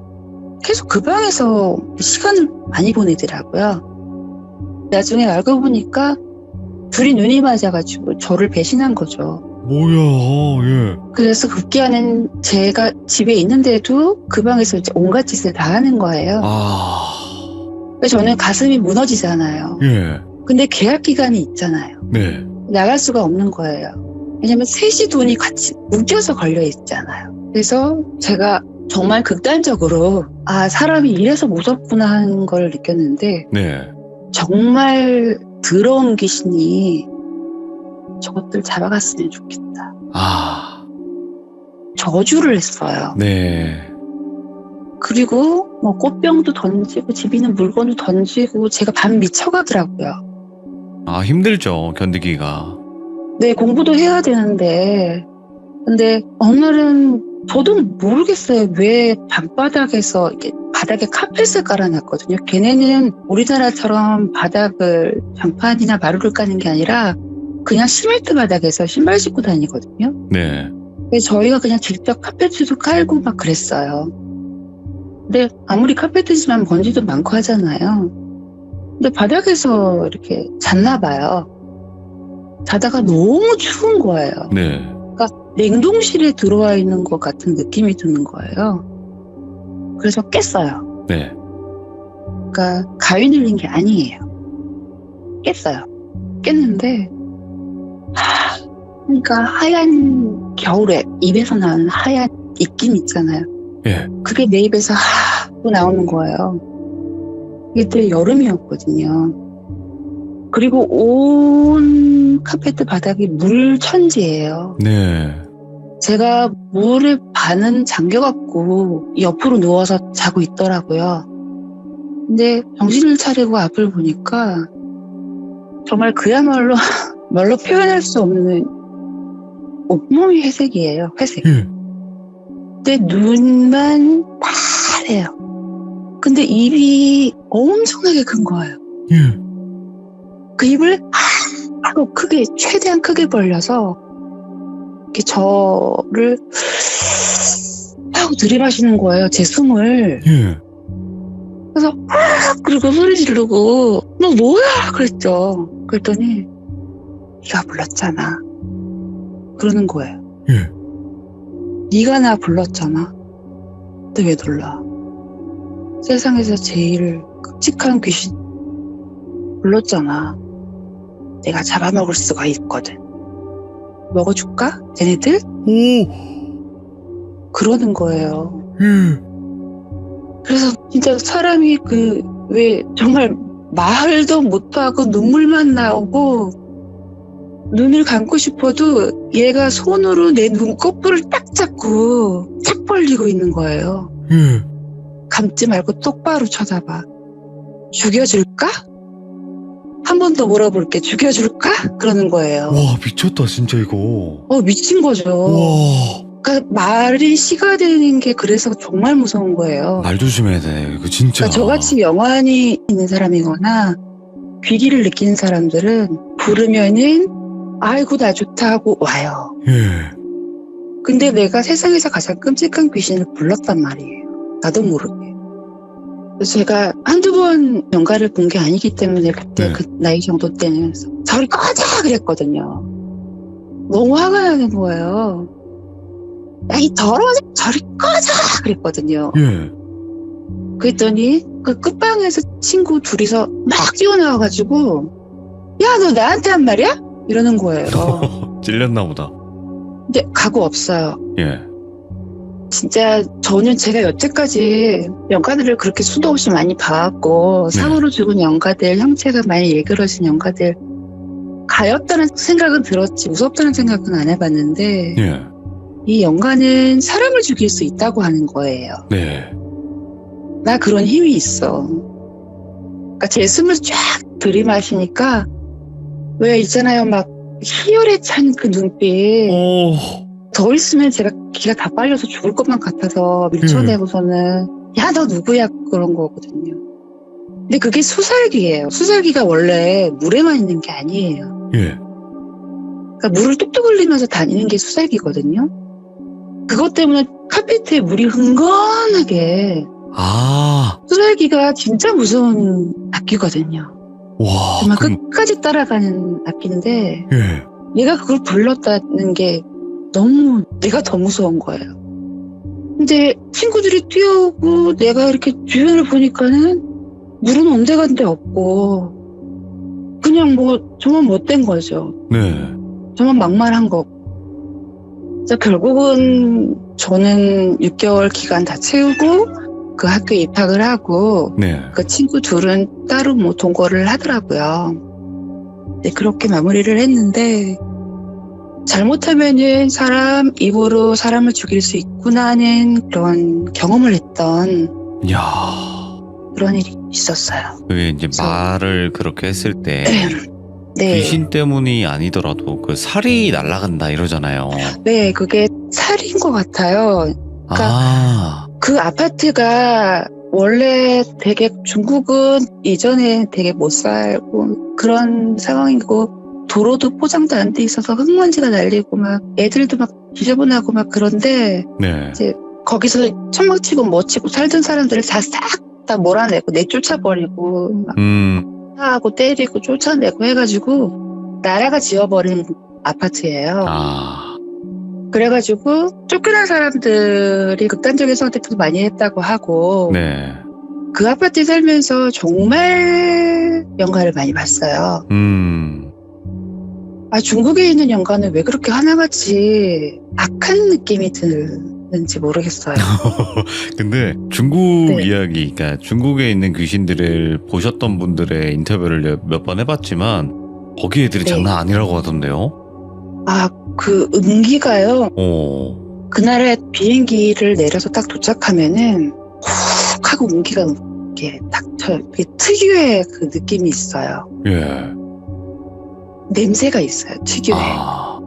계속 그 방에서 시간을 많이 보내더라고요. 나중에 알고 보니까 둘이 눈이 맞아가지고 저를 배신한 거죠. 뭐야, 예. 그래서 급기야는 제가 집에 있는데도 그 방에서 이제 온갖 짓을 다 하는 거예요. 그래서 저는 가슴이 무너지잖아요. 예. 근데 계약 기간이 있잖아요. 네. 나갈 수가 없는 거예요. 왜냐면 셋이 돈이 같이 묶여서 걸려 있잖아요. 그래서 제가 정말 극단적으로 사람이 이래서 무섭구나 하는 걸 느꼈는데 네. 정말 더러운 귀신이 저것들 잡아갔으면 좋겠다. 저주를 했어요. 네. 그리고 뭐 꽃병도 던지고 집에 있는 물건도 던지고 제가 반 미쳐가더라고요. 아, 힘들죠, 견디기가. 네, 공부도 해야 되는데 근데 어느 날은 저도 모르겠어요. 왜 밤바닥에서 이렇게 바닥에 카펫을 깔아놨거든요. 걔네는 우리나라처럼 바닥을 장판이나 마루를 까는 게 아니라 그냥 시멘트 바닥에서 신발 신고 다니거든요. 네. 그래서 저희가 그냥 직접 카펫도 깔고 막 그랬어요. 근데 아무리 카펫이지만 먼지도 많고 하잖아요. 근데 바닥에서 이렇게 잤나 봐요. 자다가 너무 추운 거예요. 네. 냉동실에 들어와 있는 것 같은 느낌이 드는 거예요. 그래서 깼어요. 네. 그러니까 가위 눌린 게 아니에요. 깼어요. 깼는데 그러니까 하얀 겨울에 입에서 나오는 하얀 입김 있잖아요. 예. 그게 내 입에서 하고 나오는 거예요. 이때 여름이었거든요. 그리고 온 카페트 바닥이 물 천지예요. 네. 제가 물에 반은 잠겨갖고 옆으로 누워서 자고 있더라고요. 근데 정신을 차리고 앞을 보니까 정말 그야말로 말로 표현할 수 없는 온몸이 회색이에요. 회색. 예. 근데 눈만 파래요. 근데 입이 엄청나게 큰 거예요. 예. 그 입을 하고 크게 최대한 크게 벌려서 이렇게 저를 하고 들이마시는 거예요. 제 숨을. 예. 그래서 그리고 소리 지르고 너 뭐야 그랬죠. 그랬더니 네가 불렀잖아. 그러는 거예요. 예. 네가 나 불렀잖아. 근데 왜 놀라? 세상에서 제일 끔찍한 귀신 불렀잖아. 내가 잡아먹을 수가 있거든. 먹어줄까? 쟤네들? 오. 그러는 거예요. 예. 그래서 진짜 사람이 왜 정말 말도 못하고 눈물만 나오고 눈을 감고 싶어도 얘가 손으로 내 눈꺼풀을 딱 잡고 탁 벌리고 있는 거예요. 예. 감지 말고 똑바로 쳐다봐. 죽여줄까? 한 번 더 물어볼게. 죽여줄까? 그러는 거예요. 와, 미쳤다, 진짜 이거. 미친 거죠. 와. 그러니까 말이 시가 되는 게 그래서 정말 무서운 거예요. 말 조심해야 돼, 이거 진짜. 그러니까 저같이 영안이 있는 사람이거나 귀기를 느끼는 사람들은 부르면은 아이고 나 좋다 하고 와요. 예. 근데 내가 세상에서 가장 끔찍한 귀신을 불렀단 말이에요. 나도 모르게. 그래서 제가 한두 번 연가를 본 게 아니기 때문에 그때 네. 그 나이 정도 때는 저리 꺼져 그랬거든요. 너무 화가 나는 거예요. 야, 이 더러운 저리 꺼져 그랬거든요. 예. 그랬더니 그 끝방에서 친구 둘이서 막 뛰어나와가지고 야 너 나한테 한 말이야? 이러는 거예요. 찔렸나 보다. 근데 각오 없어요. 예. 진짜 저는 제가 여태까지 영가들을 그렇게 수도 없이 많이 봐왔고 네. 상으로 죽은 영가들, 형체가 많이 일그러진 영가들 가엾다는 생각은 들었지 무섭다는 생각은 안 해봤는데 예. 이 영가는 사람을 죽일 수 있다고 하는 거예요. 네. 나 그런 힘이 있어. 그러니까 제 숨을 쫙 들이마시니까 왜 있잖아요 막 희열에 찬 그 눈빛 오. 더 있으면 제가 기가 다 빨려서 죽을 것만 같아서 밀쳐내고서는 야 너 누구야 그런 거거든요. 근데 그게 수살기예요. 수살기가 원래 물에만 있는 게 아니에요. 예. 그러니까 물을 뚝뚝 흘리면서 다니는 게 수살기거든요. 그것 때문에 카페트에 물이 흥건하게 아. 수살기가 진짜 무서운 악기거든요. 와. 정말 그럼, 끝까지 따라가는 악기인데 예. 내가 그걸 불렀다는 게 너무 내가 더 무서운 거예요. 근데 친구들이 뛰어오고 내가 이렇게 주변을 보니까는 물은 온데간데 없고 그냥 뭐 저만 못된 거죠. 네. 저만 막말한 거고. 그래서 결국은 저는 6개월 기간 다 채우고 그 학교에 입학을 하고 네. 그 친구 둘은 따로 뭐 동거를 하더라고요. 네, 그렇게 마무리를 했는데 잘못하면은 사람 입으로 사람을 죽일 수 있구나 하는 그런 경험을 했던 이야. 그런 일이 있었어요. 그게 이제 그래서- 말을 그렇게 했을 때 네. 귀신 때문이 아니더라도 그 살이 날아간다 이러잖아요. 네, 그게 살인 것 같아요. 아, 그 아파트가 원래 되게 중국은 이전에 되게 못 살고 그런 상황이고 도로도 포장도 안 돼 있어서 흙먼지가 날리고 막 애들도 막 지저분하고 막 그런데 네. 거기서 천막 치고 뭐 치고 살던 사람들을 다 싹 다 몰아내고 내쫓아버리고 막 하고 때리고 쫓아내고 해가지고 나라가 지어버린 아파트예요. 아, 그래가지고 쫓겨난 사람들이 극단적인 선택도 많이 했다고 하고 네. 그 아파트에 살면서 정말 연가를 많이 봤어요. 아, 중국에 있는 연가는 왜 그렇게 하나같이 악한 느낌이 드는지 모르겠어요. 근데 중국 네. 이야기, 그러니까 중국에 있는 귀신들을 보셨던 분들의 인터뷰를 몇 번 해봤지만 거기 애들이 네. 장난 아니라고 하던데요. 아, 그 음기가요. 어, 그날에 비행기를 내려서 딱 도착하면은 훅 하고 음기가 이렇게 닥쳐요. 이게 특유의 그 느낌이 있어요. 예. 냄새가 있어요. 특유의. 아,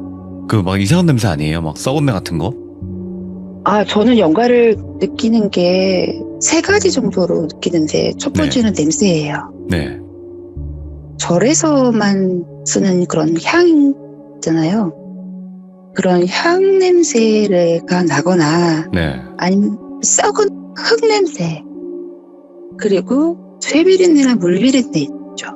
그 막 이상한 냄새 아니에요? 막 썩은 내 같은 거? 아, 저는 연가를 느끼는 게 세 가지 정도로 느끼는데 첫 번째는 냄새예요. 네. 절에서만 쓰는 그런 향 있잖아요. 그런 향 냄새가 나거나 네. 아니면 썩은 흙 냄새 그리고 쇠비린내나 물비린내 있죠.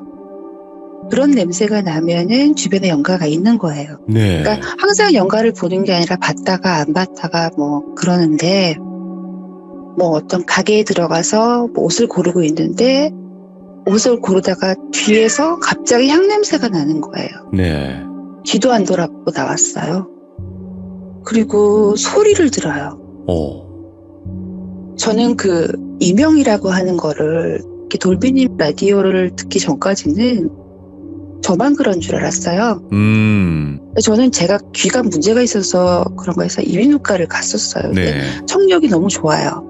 그런 냄새가 나면은 주변에 연가가 있는 거예요. 네. 그러니까 항상 연가를 보는 게 아니라 봤다가 안 봤다가 뭐 그러는데 뭐 어떤 가게에 들어가서 뭐 옷을 고르고 있는데 옷을 고르다가 뒤에서 갑자기 향 냄새가 나는 거예요. 네. 뒤도 안 돌아보고 나왔어요. 그리고 소리를 들어요. 저는 그 이명이라고 하는 거를 이렇게 돌비님 라디오를 듣기 전까지는 저만 그런 줄 알았어요. 저는 제가 귀가 문제가 있어서 그런 거에서 이비인후과를 갔었어요. 근데 네. 청력이 너무 좋아요.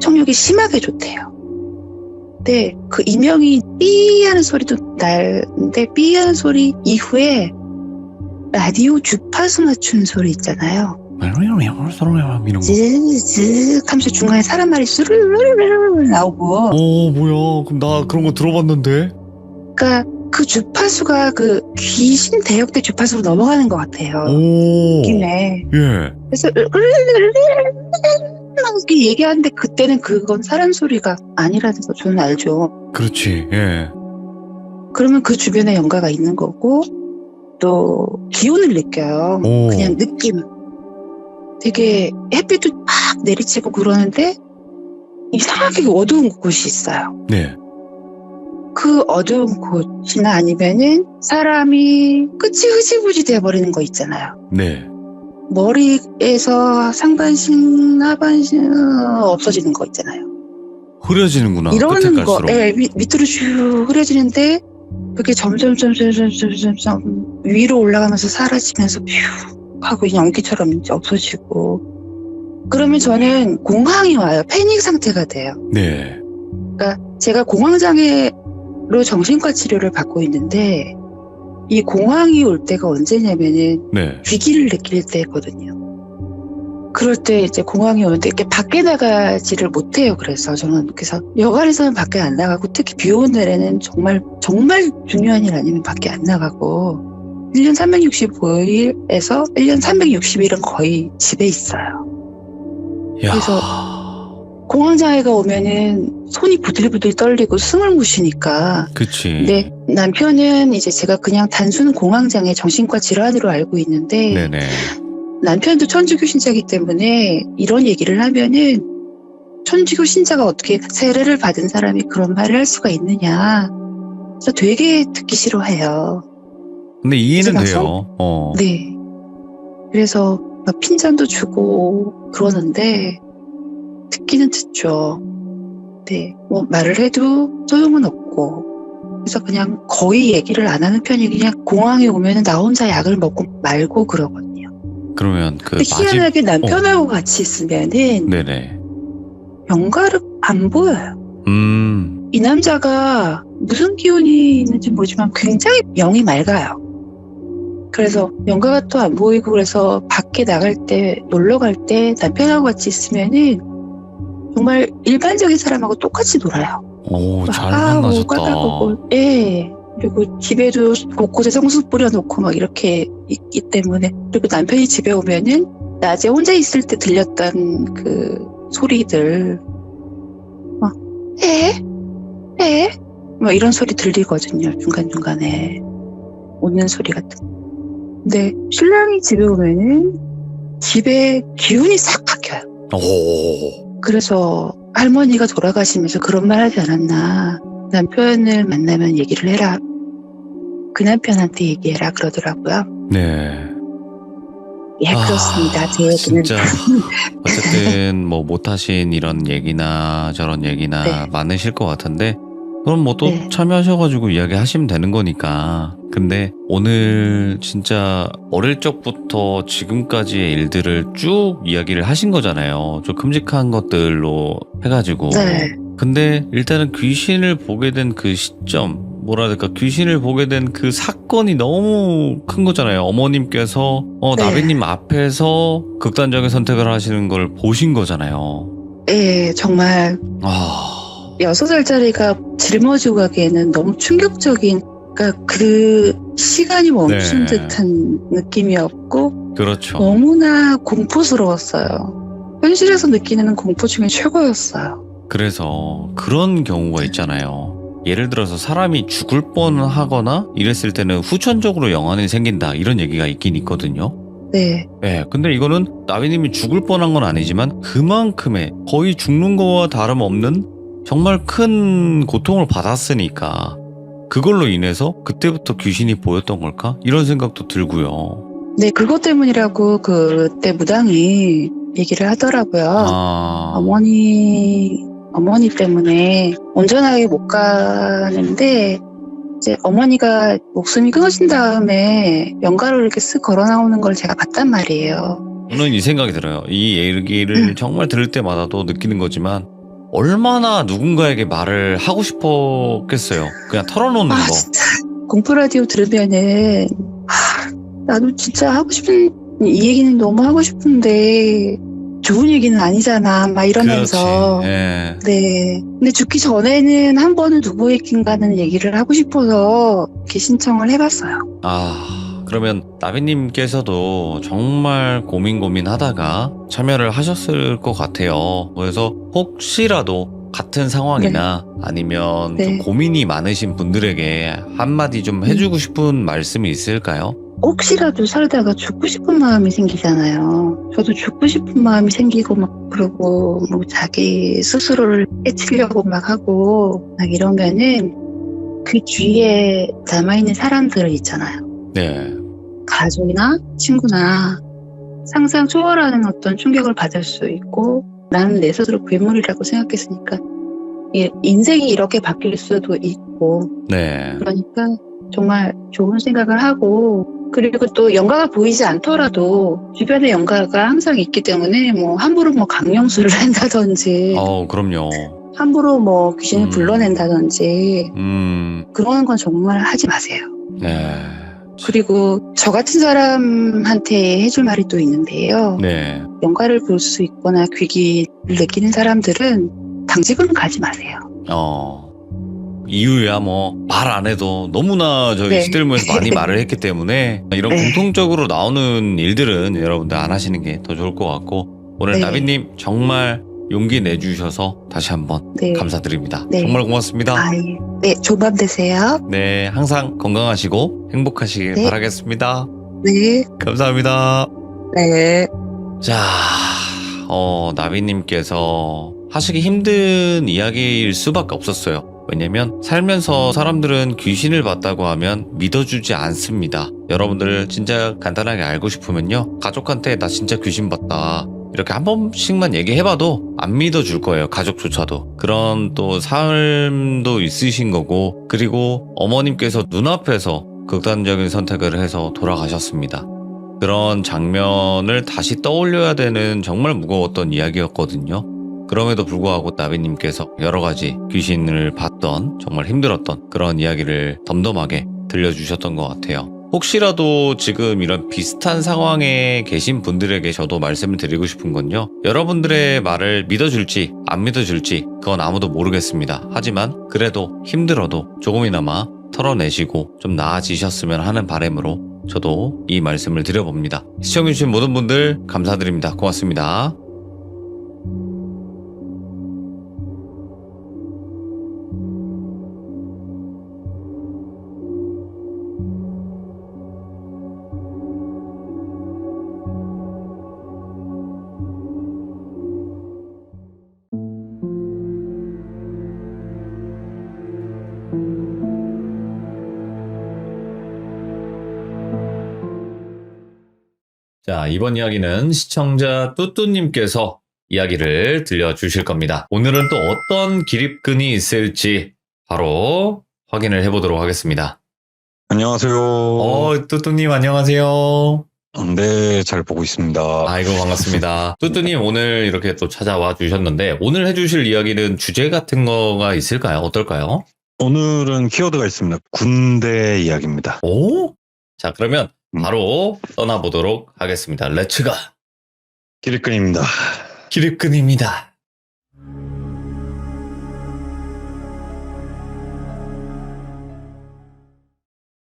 청력이 심하게 좋대요. 근데 그 이명이 삐 하는 소리도 나는데 삐 하는 소리 이후에 라디오 주파수 맞추는 소리 있잖아요. 이런 거. 즈즈즈 하면서 중간에 사람 말이 스르르르르 나오고 뭐야. 그럼 나 그런 거 들어봤는데? 그러니까 그 주파수가 그 귀신 대역대 주파수로 넘어가는 것 같아요. 느낌에. 예. 그래서 이렇게 얘기하는데 그때는 그건 사람 소리가 아니라는 거 저는 알죠. 그렇지. 예. 그러면 그 주변에 연가가 있는 거고 또 기온을 느껴요. 그냥 느낌. 되게 햇빛도 막 내리치고 그러는데 이상하게 어두운 곳이 있어요. 네. 그 어두운 곳이나 아니면은 사람이 끝이 흐지부지 돼버리는 거 있잖아요. 네. 머리에서 상반신, 하반신 없어지는 거 있잖아요. 흐려지는구나. 끝에 이러는 거, 갈수록. 예, 밑으로 슉 흐려지는데 그게 점점 위로 올라가면서 사라지면서 퓨 하고 연기처럼 이제 없어지고 그러면 저는 공황이 와요. 패닉 상태가 돼요. 네. 그러니까 제가 공황장애로 정신과 치료를 받고 있는데 이 공황이 올 때가 언제냐면은 네. 위기를 느낄 때거든요. 그럴 때 이제 공황이 오는데 이렇게 밖에 나가지를 못해요. 그래서 여관에서는 밖에 안 나가고 특히 비 오는 날에는 정말 중요한 일 아니면 밖에 안 나가고 1년 365일에서 1년 360일은 거의 집에 있어요. 야. 그래서 공황장애가 오면은 손이 부들부들 떨리고 숨을 못 쉬니까. 그치. 근데 남편은 이제 제가 그냥 단순 공황장애 정신과 질환으로 알고 있는데 네네. 남편도 천주교 신자이기 때문에 이런 얘기를 하면은 천주교 신자가 어떻게 세례를 받은 사람이 그런 말을 할 수가 있느냐. 그래서 되게 듣기 싫어해요. 근데 이해는 그래서 돼요. 네. 그래서 막 핀잔도 주고 그러는데 듣기는 듣죠. 네. 뭐 말을 해도 소용은 없고. 그래서 그냥 거의 얘기를 안 하는 편이 그냥 공황이 오면은 나 혼자 약을 먹고 말고 그러거든요. 그러면 그 근데 희한하게 남편하고 같이 있으면은 네네. 영가를 안 보여요. 이 남자가 무슨 기운이 있는지 모르지만 굉장히 영이 맑아요. 그래서 영가가 또 안 보이고 그래서 밖에 나갈 때 놀러 갈 때 남편하고 같이 있으면은 정말 일반적인 사람하고 똑같이 놀아요. 오, 잘 하고 만나셨다. 깎아보고, 예. 그리고 집에도 곳곳에 성수 뿌려놓고 막 이렇게 있기 때문에. 그리고 남편이 집에 오면은 낮에 혼자 있을 때 들렸던 그 소리들 막 막 이런 소리 들리거든요. 중간중간에 웃는 소리 같은. 근데 신랑이 집에 오면은 집에 기운이 싹 바뀌어요. 오. 그래서 할머니가 돌아가시면서 그런 말 하지 않았나. 남편을 만나면 얘기를 해라. 그 남편한테 얘기해라 그러더라고요. 네. 예, 그렇습니다. 제 얘기는. 진짜 어쨌든 뭐 못하신 이런 얘기나 저런 얘기나 네. 많으실 것 같은데 그럼 뭐 또 네. 참여하셔가지고 이야기하시면 되는 거니까. 근데 오늘 진짜 어릴 적부터 지금까지의 일들을 쭉 이야기를 하신 거잖아요. 좀 끔찍한 것들로 해가지고. 네. 근데 일단은 귀신을 보게 된 그 시점, 뭐라 해야 될까, 귀신을 보게 된 그 사건이 너무 큰 거잖아요. 어머님께서 네. 나비님 앞에서 극단적인 선택을 하시는 걸 보신 거잖아요. 예, 정말 6살짜리가 짊어지고 가기에는 너무 충격적인, 그러니까 그 시간이 멈춘 네. 듯한 느낌이었고 그렇죠. 너무나 공포스러웠어요. 현실에서 느끼는 공포 중에 최고였어요. 그래서 그런 경우가 있잖아요. 예를 들어서 사람이 죽을 뻔하거나 이랬을 때는 후천적으로 영혼이 생긴다, 이런 얘기가 있긴 있거든요. 네, 네, 근데 이거는 나비님이 죽을 뻔한 건 아니지만 그만큼의 거의 죽는 거와 다름없는 정말 큰 고통을 받았으니까 그걸로 인해서 그때부터 귀신이 보였던 걸까? 이런 생각도 들고요. 네, 그것 때문이라고 그때 무당이 얘기를 하더라고요. 어머니 때문에 온전하게 못 가는데 이제 어머니가 목숨이 끊어진 다음에 연가로 이렇게 쓱 걸어 나오는 걸 제가 봤단 말이에요. 저는 이 생각이 들어요. 이 얘기를 정말 들을 때마다도 느끼는 거지만 얼마나 누군가에게 말을 하고 싶었겠어요. 그냥 털어놓는 거. 진짜 공포 라디오 들으면은 나도 진짜 하고 싶은 이 얘기는 너무 하고 싶은데 좋은 얘기는 아니잖아 막 이러면서. 그렇지. 예. 네. 근데 죽기 전에는 한 번은 누구에겐가는 얘기를 하고 싶어서 이렇게 신청을 해봤어요. 그러면 나비님께서도 정말 고민하다가 참여를 하셨을 것 같아요. 그래서 혹시라도 같은 상황이나 아니면 네. 좀 고민이 많으신 분들에게 한마디 좀 해주고 싶은 말씀이 있을까요? 혹시라도 살다가 죽고 싶은 마음이 생기잖아요. 저도 죽고 싶은 마음이 생기고 막 그러고 뭐 자기 스스로를 해치려고 막 하고 막 이러면은 그 주위에 남아있는 사람들 있잖아요. 네. 가족이나 친구나 상상 초월하는 어떤 충격을 받을 수 있고 나는 내 스스로 괴물이라고 생각했으니까 인생이 이렇게 바뀔 수도 있고 네. 그러니까 정말 좋은 생각을 하고 그리고 또 영가가 보이지 않더라도 주변에 영가가 항상 있기 때문에 뭐 함부로 뭐 강령술을 한다든지 그럼요. 함부로 뭐 귀신을 불러낸다든지 그런 건 정말 하지 마세요. 네. 그리고 저 같은 사람한테 해줄 말이 또 있는데요. 네. 영가를 볼 수 있거나 귀기를 느끼는 사람들은 당직은 가지 마세요. 이유야 뭐 말 안 해도 너무나 저희 네. 시들모에서 많이 말을 했기 때문에 이런 네. 공통적으로 나오는 일들은 여러분들 안 하시는 게 더 좋을 것 같고 오늘 네. 나비님 정말 용기 내주셔서 다시 한번 네. 감사드립니다. 네. 정말 고맙습니다. 예. 네, 좋은 밤 되세요. 네, 항상 건강하시고 행복하시길 네. 바라겠습니다. 네. 감사합니다. 네. 자, 나비님께서 하시기 힘든 이야기일 수밖에 없었어요. 왜냐면 살면서 사람들은 귀신을 봤다고 하면 믿어주지 않습니다. 여러분들 진짜 간단하게 알고 싶으면요, 가족한테 나 진짜 귀신 봤다 이렇게 한 번씩만 얘기해봐도 안 믿어줄 거예요. 가족조차도. 그런 또 삶도 있으신 거고, 그리고 어머님께서 눈앞에서 극단적인 선택을 해서 돌아가셨습니다. 그런 장면을 다시 떠올려야 되는 정말 무거웠던 이야기였거든요. 그럼에도 불구하고 나비님께서 여러 가지 귀신을 봤던 정말 힘들었던 그런 이야기를 덤덤하게 들려주셨던 것 같아요. 혹시라도 지금 이런 비슷한 상황에 계신 분들에게 저도 말씀을 드리고 싶은 건요. 여러분들의 말을 믿어줄지 안 믿어줄지 그건 아무도 모르겠습니다. 하지만 그래도 힘들어도 조금이나마 털어내시고 좀 나아지셨으면 하는 바람으로 저도 이 말씀을 드려봅니다. 시청해주신 모든 분들 감사드립니다. 고맙습니다. 자, 이번 이야기는 시청자 뚜뚜님께서 이야기를 들려주실 겁니다. 오늘은 또 어떤 기립근이 있을지 바로 확인을 해보도록 하겠습니다. 안녕하세요. 뚜뚜님 안녕하세요. 네, 잘 보고 있습니다. 아이고 반갑습니다. 뚜뚜님 오늘 이렇게 또 찾아와 주셨는데 오늘 해주실 이야기는 주제 같은 거가 있을까요? 어떨까요? 오늘은 키워드가 있습니다. 군대 이야기입니다. 오? 자, 그러면 바로 떠나보도록 하겠습니다. 렛츠가! 기립근입니다. 기립근입니다.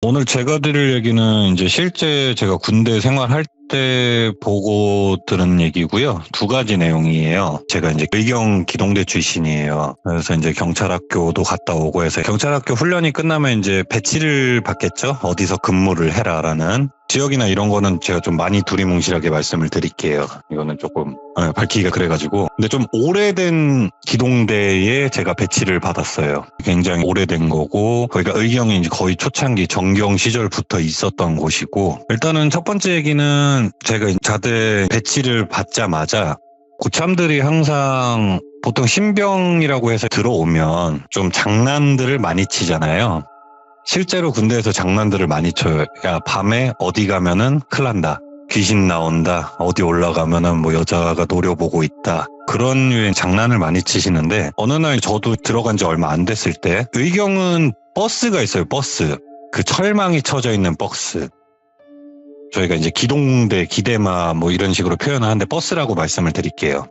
오늘 제가 드릴 얘기는 이제 실제 제가 군대 생활할 때 보고 들은 얘기고요. 두 가지 내용이에요. 제가 이제 의경 기동대 출신이에요. 그래서 이제 경찰학교도 갔다 오고 해서 경찰학교 훈련이 끝나면 이제 배치를 받겠죠. 어디서 근무를 해라라는. 지역이나 이런 거는 제가 좀 많이 두리뭉실하게 말씀을 드릴게요. 이거는 조금 밝히기가 그래가지고. 근데 좀 오래된 기동대에 제가 배치를 받았어요. 굉장히 오래된 거고 거기가 의경이 이제 거의 초창기 정경 시절부터 있었던 곳이고, 일단은 첫 번째 얘기는 제가 자대 배치를 받자마자 고참들이 항상 보통 신병이라고 해서 들어오면 좀 장난들을 많이 치잖아요. 실제로 군대에서 장난들을 많이 쳐요. 야, 밤에 어디 가면은 큰일 난다. 귀신 나온다. 어디 올라가면은 뭐 여자가 노려보고 있다. 그런 유의 장난을 많이 치시는데, 어느 날 저도 들어간 지 얼마 안 됐을 때 의경은 버스가 있어요. 버스. 그 철망이 쳐져 있는 버스. 저희가 이제 기동대, 기대마 뭐 이런 식으로 표현을 하는데 버스라고 말씀을 드릴게요.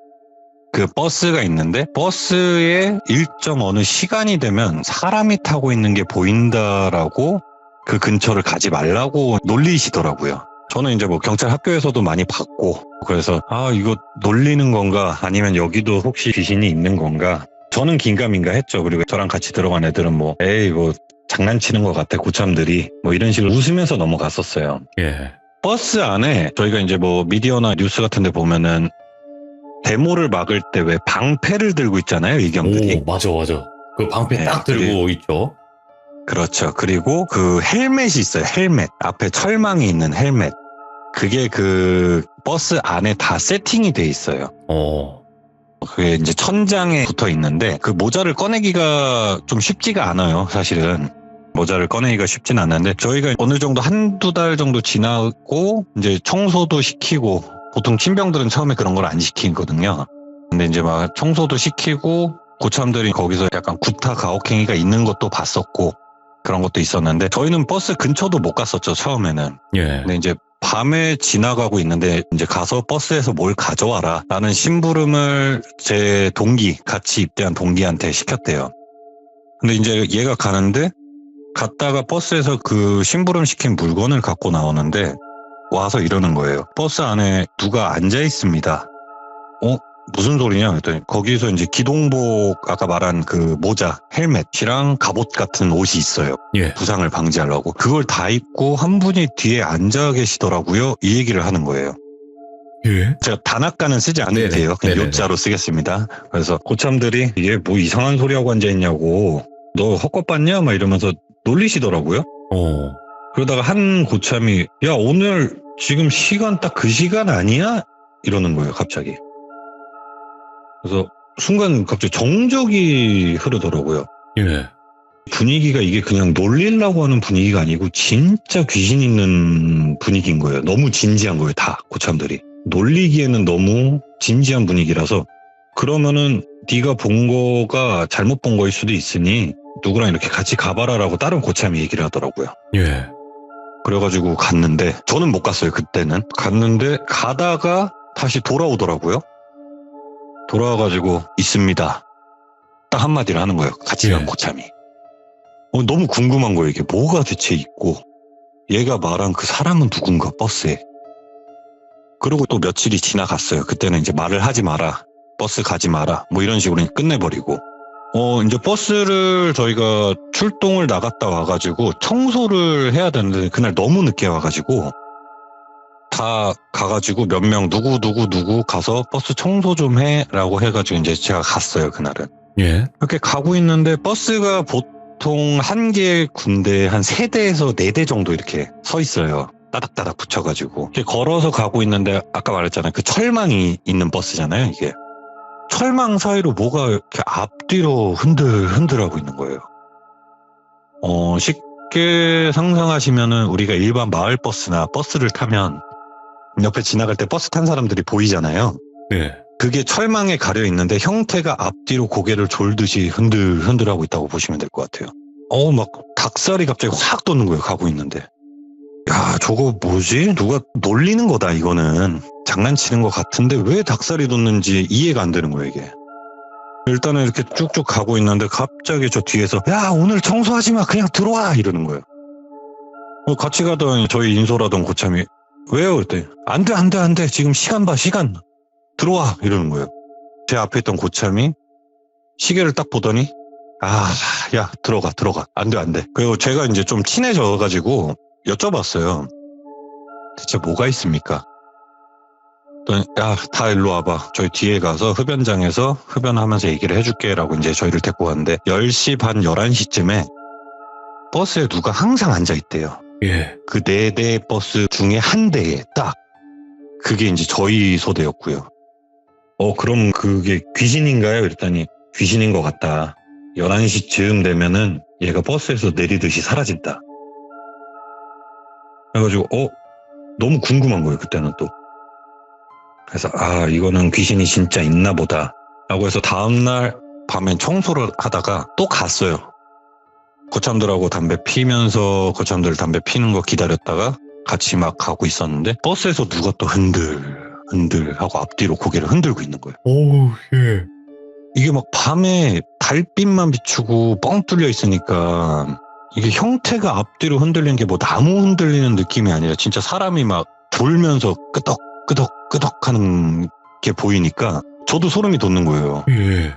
그 버스가 있는데 버스에 일정 어느 시간이 되면 사람이 타고 있는 게 보인다라고 그 근처를 가지 말라고 놀리시더라고요. 저는 이제 뭐 경찰 학교에서도 많이 봤고, 그래서 이거 놀리는 건가 아니면 여기도 혹시 귀신이 있는 건가, 저는 긴가민가 했죠. 그리고 저랑 같이 들어간 애들은 뭐 에이 뭐 장난치는 것 같아 고참들이, 뭐 이런 식으로 웃으면서 넘어갔었어요. 예. 버스 안에 저희가 이제 뭐 미디어나 뉴스 같은 데 보면은 데모를 막을 때 왜 방패를 들고 있잖아요, 의경들이. 오, 맞아. 그 방패 네, 딱 들고 있죠. 그렇죠. 그리고 그 헬멧이 있어요. 헬멧. 앞에 철망이 있는 헬멧. 그게 그 버스 안에 다 세팅이 돼 있어요. 그게 이제 천장에 붙어 있는데 그 모자를 꺼내기가 좀 쉽지가 않아요, 사실은. 모자를 꺼내기가 쉽진 않는데 저희가 어느 정도 한두 달 정도 지나고 이제 청소도 시키고, 보통 신병들은 처음에 그런 걸 안 시키거든요. 근데 이제 막 청소도 시키고 고참들이 거기서 약간 구타 가혹행위가 있는 것도 봤었고 그런 것도 있었는데, 저희는 버스 근처도 못 갔었죠, 처음에는. 예. 근데 이제 밤에 지나가고 있는데 이제 가서 버스에서 뭘 가져와라 라는 심부름을 제 동기, 같이 입대한 동기한테 시켰대요. 근데 이제 얘가 가는데 갔다가 버스에서 그 심부름 시킨 물건을 갖고 나오는데 와서 이러는 거예요. 버스 안에 누가 앉아 있습니다. 무슨 소리냐 그랬더니 거기서 이제 기동복, 아까 말한 그 모자, 헬멧이랑 갑옷 같은 옷이 있어요. 예. 부상을 방지하려고. 그걸 다 입고 한 분이 뒤에 앉아 계시더라고요. 이 얘기를 하는 거예요. 예. 제가 단아까는 쓰지 않을게요. 그냥 네네네. 요자로 쓰겠습니다. 그래서 고참들이 얘 뭐 이상한 소리하고 앉아있냐고, 너 헛것 봤냐? 막 이러면서 놀리시더라고요. 그러다가 한 고참이 야, 오늘 지금 시간 딱 그 시간 아니야? 이러는 거예요, 갑자기. 그래서 순간 갑자기 정적이 흐르더라고요. 예. 분위기가 이게 그냥 놀리려고 하는 분위기가 아니고 진짜 귀신 있는 분위기인 거예요. 너무 진지한 거예요, 다 고참들이. 놀리기에는 너무 진지한 분위기라서 그러면은 네가 본 거가 잘못 본 거일 수도 있으니 누구랑 이렇게 같이 가봐라라고 다른 고참이 얘기를 하더라고요. 예. 그래가지고 갔는데 저는 못 갔어요. 그때는 갔는데 가다가 다시 돌아오더라고요. 돌아와가지고 있습니다. 딱 한마디를 하는 거예요. 같이 간 예. 고참이. 너무 궁금한 거예요. 이게 뭐가 대체 있고 얘가 말한 그 사람은 누군가 버스에. 그리고 또 며칠이 지나갔어요. 그때는 이제 말을 하지 마라. 버스 가지 마라. 뭐 이런 식으로 끝내버리고. 이제 버스를 저희가 출동을 나갔다 와가지고 청소를 해야 되는데 그날 너무 늦게 와가지고 다 가가지고 몇 명 누구 가서 버스 청소 좀 해라고 해가지고 이제 제가 갔어요. 그날은. 예. 이렇게 가고 있는데 버스가 보통 한 개 군데에 한 3대에서 4대 정도 이렇게 서 있어요. 따닥따닥 붙여가지고. 이렇게 걸어서 가고 있는데 아까 말했잖아요. 그 철망이 있는 버스잖아요. 이게. 철망 사이로 뭐가 이렇게 앞뒤로 흔들하고 있는 거예요. 쉽게 상상하시면은 우리가 일반 마을 버스나 버스를 타면 옆에 지나갈 때 버스 탄 사람들이 보이잖아요. 예. 그게 철망에 가려 있는데 형태가 앞뒤로 고개를 졸듯이 흔들하고 있다고 보시면 될 것 같아요. 막 닭살이 갑자기 확 돋는 거예요. 가고 있는데. 야, 저거 뭐지? 누가 놀리는 거다, 이거는. 장난치는 것 같은데 왜 닭살이 돋는지 이해가 안 되는 거예요, 이게. 일단은 이렇게 쭉쭉 가고 있는데 갑자기 저 뒤에서 야, 오늘 청소하지 마. 그냥 들어와. 이러는 거예요. 같이 가던 저희 인솔하던 고참이 왜요? 그랬더니 안 돼. 지금 시간 봐, 시간. 들어와. 이러는 거예요. 제 앞에 있던 고참이 시계를 딱 보더니 야, 들어가. 안 돼. 그리고 제가 이제 좀 친해져가지고 여쭤봤어요. 대체 뭐가 있습니까? 야, 다 일로 와봐. 저희 뒤에 가서 흡연장에서 흡연하면서 얘기를 해줄게 라고 이제 저희를 데리고 갔는데 10시 반 11시쯤에 버스에 누가 항상 앉아있대요. 예. 그 4대 버스 중에 한 대에 딱. 그게 이제 저희 소대였고요. 그럼 그게 귀신인가요? 그랬더니 귀신인 것 같다. 11시쯤 되면은 얘가 버스에서 내리듯이 사라진다. 그래가지고 너무 궁금한 거예요. 그때는 또. 그래서 이거는 귀신이 진짜 있나 보다 라고 해서 다음날 밤엔 청소를 하다가 또 갔어요. 고참들하고 담배 피면서 고참들 담배 피는 거 기다렸다가 같이 막 가고 있었는데 버스에서 누가 또 흔들 하고 앞뒤로 고개를 흔들고 있는 거예요. 오, 예. 이게 막 밤에 달빛만 비추고 뻥 뚫려 있으니까 이게 형태가 앞뒤로 흔들리는 게 뭐 나무 흔들리는 느낌이 아니라 진짜 사람이 막 돌면서 끄덕끄덕 하는 게 보이니까 저도 소름이 돋는 거예요. 예.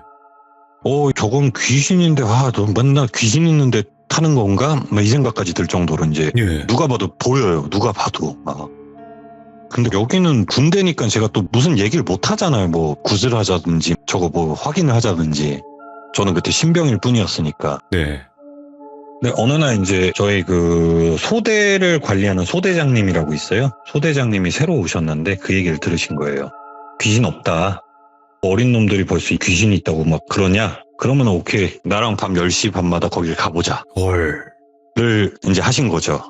저건 귀신인데 너 맨날 귀신 있는데 타는 건가? 막 이 생각까지 들 정도로 이제 예. 누가 봐도 보여요. 누가 봐도 막. 근데 여기는 군대니까 제가 또 무슨 얘기를 못 하잖아요. 뭐 굿을 하자든지 저거 뭐 확인을 하자든지. 저는 그때 신병일 뿐이었으니까. 네. 근데 어느 날 이제 저희 그 소대를 관리하는 소대장님이라고 있어요. 소대장님이 새로 오셨는데 그 얘기를 들으신 거예요. 귀신 없다. 어린 놈들이 벌써 귀신이 있다고 막 그러냐? 그러면 오케이. 나랑 밤 10시 반마다 거기를 가보자. 헐. 를 이제 하신 거죠.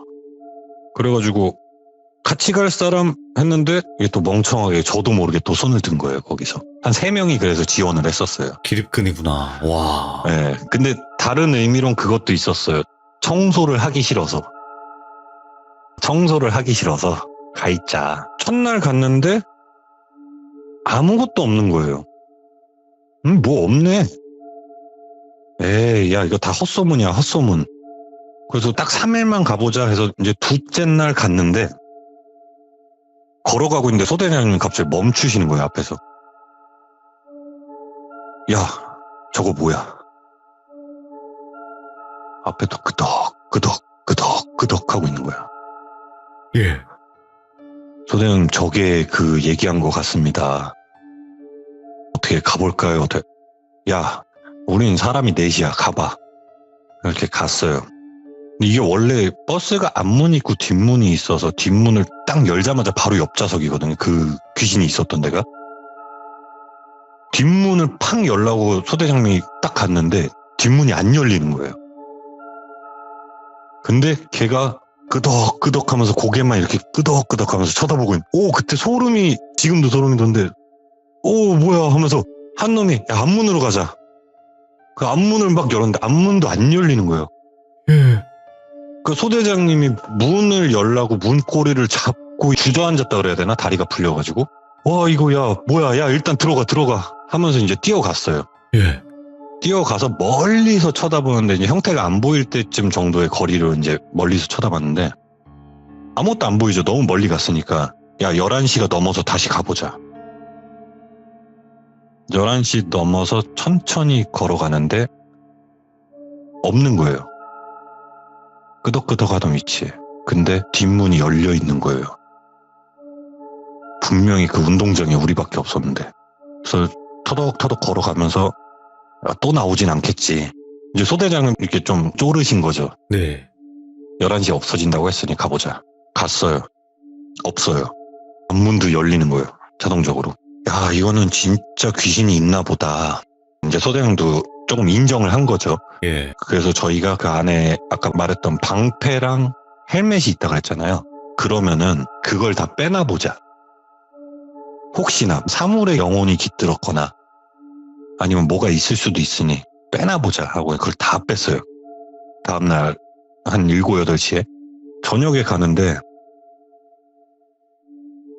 그래가지고 같이 갈 사람 했는데 이게 또 멍청하게 저도 모르게 또 손을 든 거예요. 거기서. 한 3명이 그래서 지원을 했었어요. 기립근이구나. 와. 네. 근데 다른 의미론 그것도 있었어요. 청소를 하기 싫어서 가 있자. 첫날 갔는데 아무것도 없는 거예요. 뭐 없네. 에이, 야, 이거 다 헛소문이야, 헛소문. 그래서 딱 3일만 가보자 해서 이제 둘째 날 갔는데 걸어가고 있는데 소대장님이 갑자기 멈추시는 거예요, 앞에서. 야, 저거 뭐야? 앞에도 끄덕 하고 있는 거야. 예. 소대장님, 저게 그 얘기한 것 같습니다. 어떻게 가볼까요? 야, 우린 사람이 넷이야, 가봐. 이렇게 갔어요. 근데 이게 원래 버스가 앞문이 있고 뒷문이 있어서 뒷문을 딱 열자마자 바로 옆좌석이거든요. 그 귀신이 있었던 데가. 뒷문을 팍 열라고 소대장님이 딱 갔는데 뒷문이 안 열리는 거예요. 근데 걔가 끄덕끄덕 하면서 고개만 이렇게 끄덕끄덕 하면서 쳐다보고 그때 지금도 소름이 돋는데 뭐야 하면서 한 놈이 야, 앞문으로 가자. 그 앞문을 막 열었는데 앞문도 안 열리는 거예요. 예. 그 소대장님이 문을 열라고 문고리를 잡고 주저앉았다 그래야 되나? 다리가 풀려가지고. 와, 이거 야, 뭐야, 야, 일단 들어가 하면서 이제 뛰어갔어요. 예. 뛰어가서 멀리서 쳐다보는데 이제 형태가 안 보일 때쯤 정도의 거리를 이제 멀리서 쳐다봤는데 아무것도 안 보이죠. 너무 멀리 갔으니까. 야, 11시가 넘어서 다시 가보자. 11시 넘어서 천천히 걸어가는데 없는 거예요. 끄덕끄덕 하던 위치에. 근데 뒷문이 열려 있는 거예요. 분명히 그 운동장에 우리밖에 없었는데. 그래서 터덕터덕 걸어가면서 야, 또 나오진 않겠지. 이제 소대장은 이렇게 좀 쪼르신 거죠. 네. 11시에 없어진다고 했으니 가보자. 갔어요. 없어요. 앞문도 열리는 거예요. 자동적으로. 야, 이거는 진짜 귀신이 있나 보다. 이제 소대장도 조금 인정을 한 거죠. 예. 그래서 저희가 그 안에 아까 말했던 방패랑 헬멧이 있다고 했잖아요. 그러면은 그걸 다 빼놔보자. 혹시나 사물의 영혼이 깃들었거나 아니면 뭐가 있을 수도 있으니 빼놔보자 하고 그걸 다 뺐어요. 다음날 한 7, 8시에 저녁에 가는데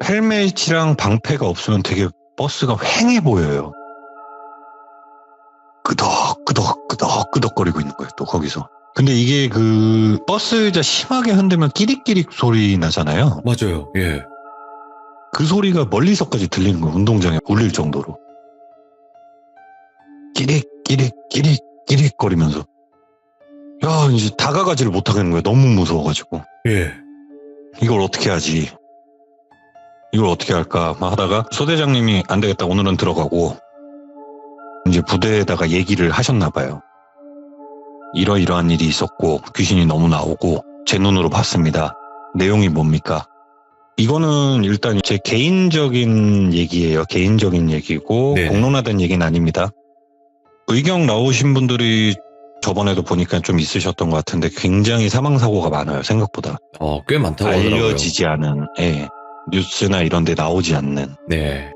헬멧이랑 방패가 없으면 되게 버스가 휑해 보여요. 끄덕끄덕거리고 있는 거예요. 또 거기서. 근데 이게 그 버스 의자 심하게 흔들면 끼릭끼릭 소리 나잖아요. 맞아요. 예. 그 소리가 멀리서까지 들리는 거예요. 운동장에 울릴 정도로. 끼릭 거리면서. 야, 이제 다가가지를 못하겠는 거예요. 너무 무서워가지고. 예. 이걸 어떻게 하지? 이걸 어떻게 할까 막 하다가 소대장님이 안 되겠다. 오늘은 들어가고 이제 부대에다가 얘기를 하셨나 봐요. 이러이러한 일이 있었고 귀신이 너무 나오고 제 눈으로 봤습니다. 내용이 뭡니까? 이거는 일단 제 개인적인 얘기예요. 개인적인 얘기고 네. 공론화된 얘기는 아닙니다. 의경 나오신 분들이 저번에도 보니까 좀 있으셨던 것 같은데 굉장히 사망사고가 많아요. 생각보다. 꽤 많다고 하더라고요. 알려지지 않은 뉴스나 이런 데 나오지 않는 네.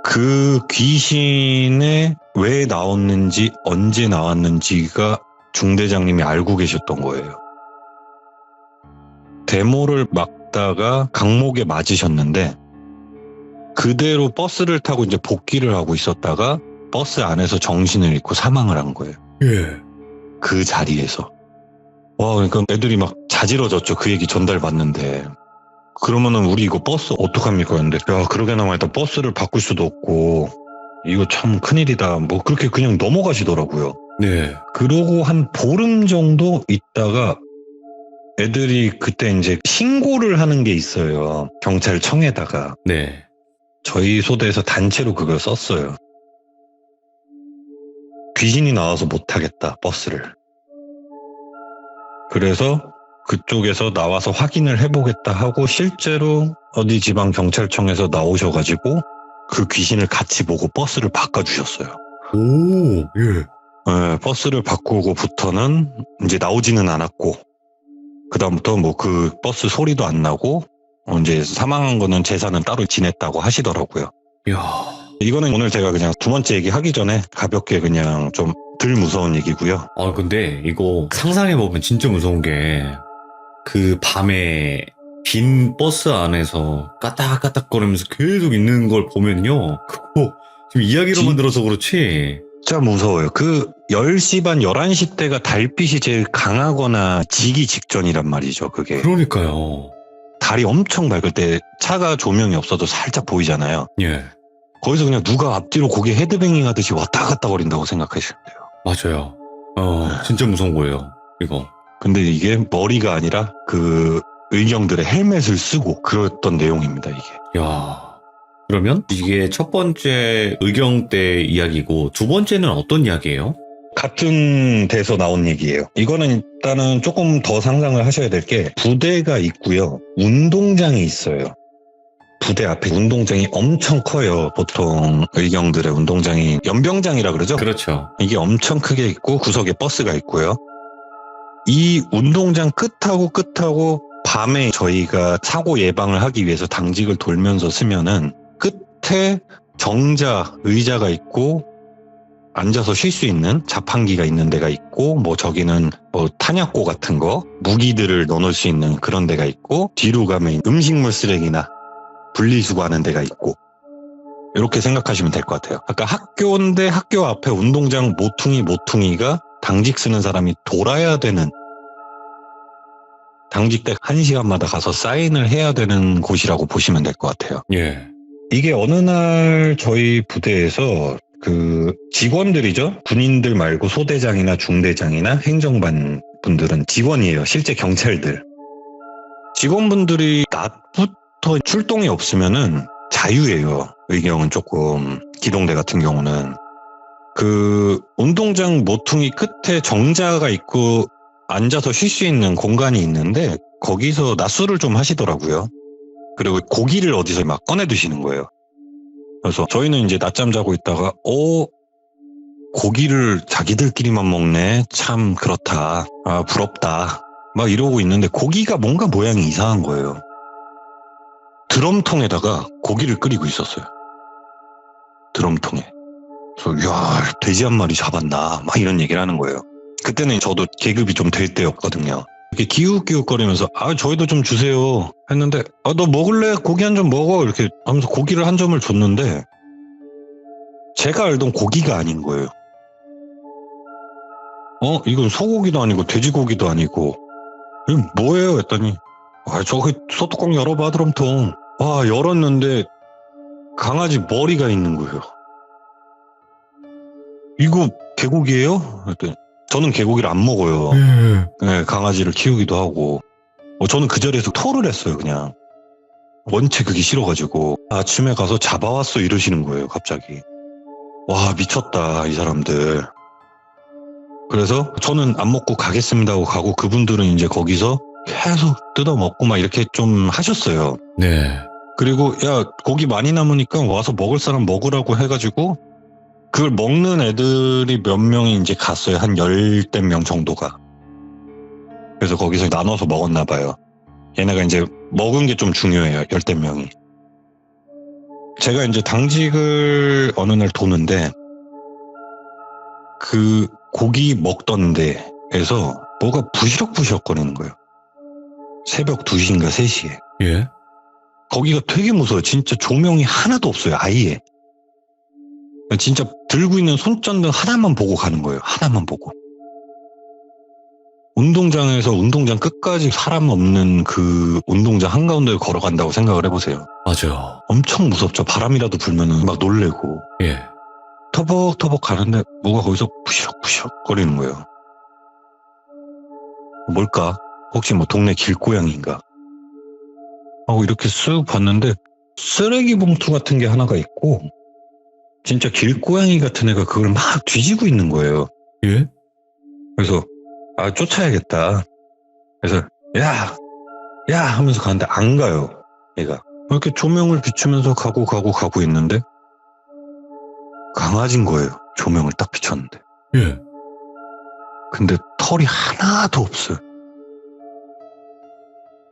그 귀신에 왜 나왔는지 언제 나왔는지가 중대장님이 알고 계셨던 거예요. 데모를 막다가 강목에 맞으셨는데 그대로 버스를 타고 이제 복귀를 하고 있었다가 버스 안에서 정신을 잃고 사망을 한 거예요. 예. 그 자리에서. 와, 그러니까 애들이 막 자지러졌죠. 그 얘기 전달받는데. 그러면은 우리 이거 버스 어떡합니까? 근데 야, 그러게나마 일단 버스를 바꿀 수도 없고 이거 참 큰일이다. 뭐 그렇게 그냥 넘어가시더라고요. 네. 그러고 한 보름 정도 있다가 애들이 그때 이제 신고를 하는 게 있어요. 경찰청에다가. 네. 저희 소대에서 단체로 그걸 썼어요. 귀신이 나와서 못하겠다, 버스를. 그래서 그쪽에서 나와서 확인을 해보겠다 하고 실제로 어디 지방 경찰청에서 나오셔가지고 그 귀신을 같이 보고 버스를 바꿔주셨어요. 오, 예. 네, 버스를 바꾸고부터는 이제 나오지는 않았고 그다음부터 뭐 그 버스 소리도 안 나고 이제 사망한 거는 제사는 따로 지냈다고 하시더라고요. 이야. 이거는 오늘 제가 그냥 두 번째 얘기 하기 전에 가볍게 그냥 좀 덜 무서운 얘기고요. 근데 이거 상상해보면 진짜 무서운 게 그 밤에 빈 버스 안에서 까딱까딱거리면서 계속 있는 걸 보면요. 그거 지금 이야기로만 들어서 그렇지. 진짜 무서워요. 그 10시 반, 11시 때가 달빛이 제일 강하거나 지기 직전이란 말이죠, 그게. 그러니까요. 달이 엄청 밝을 때 차가 조명이 없어도 살짝 보이잖아요. 예. 거기서 그냥 누가 앞뒤로 고개 헤드뱅잉 하듯이 왔다 갔다 거린다고 생각하시면 돼요. 맞아요. 진짜 무서운 거예요, 이거. 근데 이게 머리가 아니라 그 의경들의 헬멧을 쓰고 그랬던 내용입니다, 이게. 야. 그러면 이게 첫 번째 의경 때 이야기고 두 번째는 어떤 이야기예요? 같은 데서 나온 얘기예요. 이거는 일단은 조금 더 상상을 하셔야 될 게 부대가 있고요. 운동장이 있어요. 부대 앞에 운동장이 엄청 커요. 보통 의경들의 운동장이 연병장이라 그러죠? 그렇죠. 이게 엄청 크게 있고 구석에 버스가 있고요. 이 운동장 끝하고 밤에 저희가 사고 예방을 하기 위해서 당직을 돌면서 쓰면은 끝에 정자, 의자가 있고 앉아서 쉴 수 있는 자판기가 있는 데가 있고, 뭐 저기는 뭐 탄약고 같은 거, 무기들을 넣어놓을 수 있는 그런 데가 있고, 뒤로 가면 음식물 쓰레기나 분리수거하는 데가 있고, 이렇게 생각하시면 될 것 같아요. 아까 학교인데 학교 앞에 운동장 모퉁이가 당직 쓰는 사람이 돌아야 되는, 당직 때 1시간마다 가서 사인을 해야 되는 곳이라고 보시면 될 것 같아요. 예. 이게 어느 날 저희 부대에서 그 직원들이죠. 군인들 말고 소대장이나 중대장이나 행정반 분들은 직원이에요. 실제 경찰들. 직원분들이 낮부터 출동이 없으면은 자유예요. 의경은 조금, 기동대 같은 경우는. 그 운동장 모퉁이 끝에 정자가 있고 앉아서 쉴 수 있는 공간이 있는데 거기서 낮술을 좀 하시더라고요. 그리고 고기를 어디서 막 꺼내 드시는 거예요. 그래서 저희는 이제 낮잠 자고 있다가 고기를 자기들끼리만 먹네. 참 그렇다. 아, 부럽다. 막 이러고 있는데 고기가 뭔가 모양이 이상한 거예요. 드럼통에다가 고기를 끓이고 있었어요. 드럼통에. 그래서 야, 돼지 한 마리 잡았나. 막 이런 얘기를 하는 거예요. 그때는 저도 계급이 좀 될 때였거든요. 이렇게 기웃기웃거리면서 저희도 좀 주세요 했는데 너 먹을래? 고기 한 점 먹어. 이렇게 하면서 고기를 한 점을 줬는데 제가 알던 고기가 아닌 거예요. 이건 소고기도 아니고 돼지고기도 아니고 이건 뭐예요? 했더니 저기 소뚜껑 열어봐 드럼통. 열었는데 강아지 머리가 있는 거예요. 이거 개고기예요? 했더니 저는 개고기를 안 먹어요. 네, 강아지를 키우기도 하고. 저는 그 자리에서 토를 했어요, 그냥. 원체 그게 싫어가지고. 아침에 가서 잡아왔어 이러시는 거예요, 갑자기. 와, 미쳤다, 이 사람들. 그래서 저는 안 먹고 가겠습니다 하고 가고 그분들은 이제 거기서 계속 뜯어먹고 막 이렇게 좀 하셨어요. 네. 그리고 고기 많이 남으니까 와서 먹을 사람 먹으라고 해가지고 그걸 먹는 애들이 몇 명이 이제 갔어요. 한 10대 명 정도가. 그래서 거기서 나눠서 먹었나 봐요. 얘네가 이제 먹은 게 좀 중요해요. 10대 명이. 제가 이제 당직을 어느 날 도는데 그 고기 먹던 데에서 뭐가 부시럭부시럭 거리는 거예요. 새벽 2시인가 3시에. 예. 거기가 되게 무서워요. 진짜 조명이 하나도 없어요. 아예. 진짜 들고 있는 손전등 하나만 보고 가는 거예요. 하나만 보고. 운동장에서 운동장 끝까지 사람 없는 그 운동장 한가운데를 걸어간다고 생각을 해보세요. 맞아요. 엄청 무섭죠. 바람이라도 불면은 막 놀래고. 예. 터벅터벅 가는데 뭐가 거기서 부시럭부시럭 거리는 거예요. 뭘까? 혹시 뭐 동네 길고양이인가? 하고 이렇게 쓱 봤는데 쓰레기 봉투 같은 게 하나가 있고 진짜 길고양이 같은 애가 그걸 막 뒤지고 있는 거예요. 예? 그래서 쫓아야겠다. 그래서 야 하면서 가는데 안 가요. 얘가 이렇게 조명을 비추면서 가고 있는데 강아지인 거예요. 조명을 딱 비췄는데. 예. 근데 털이 하나도 없어요.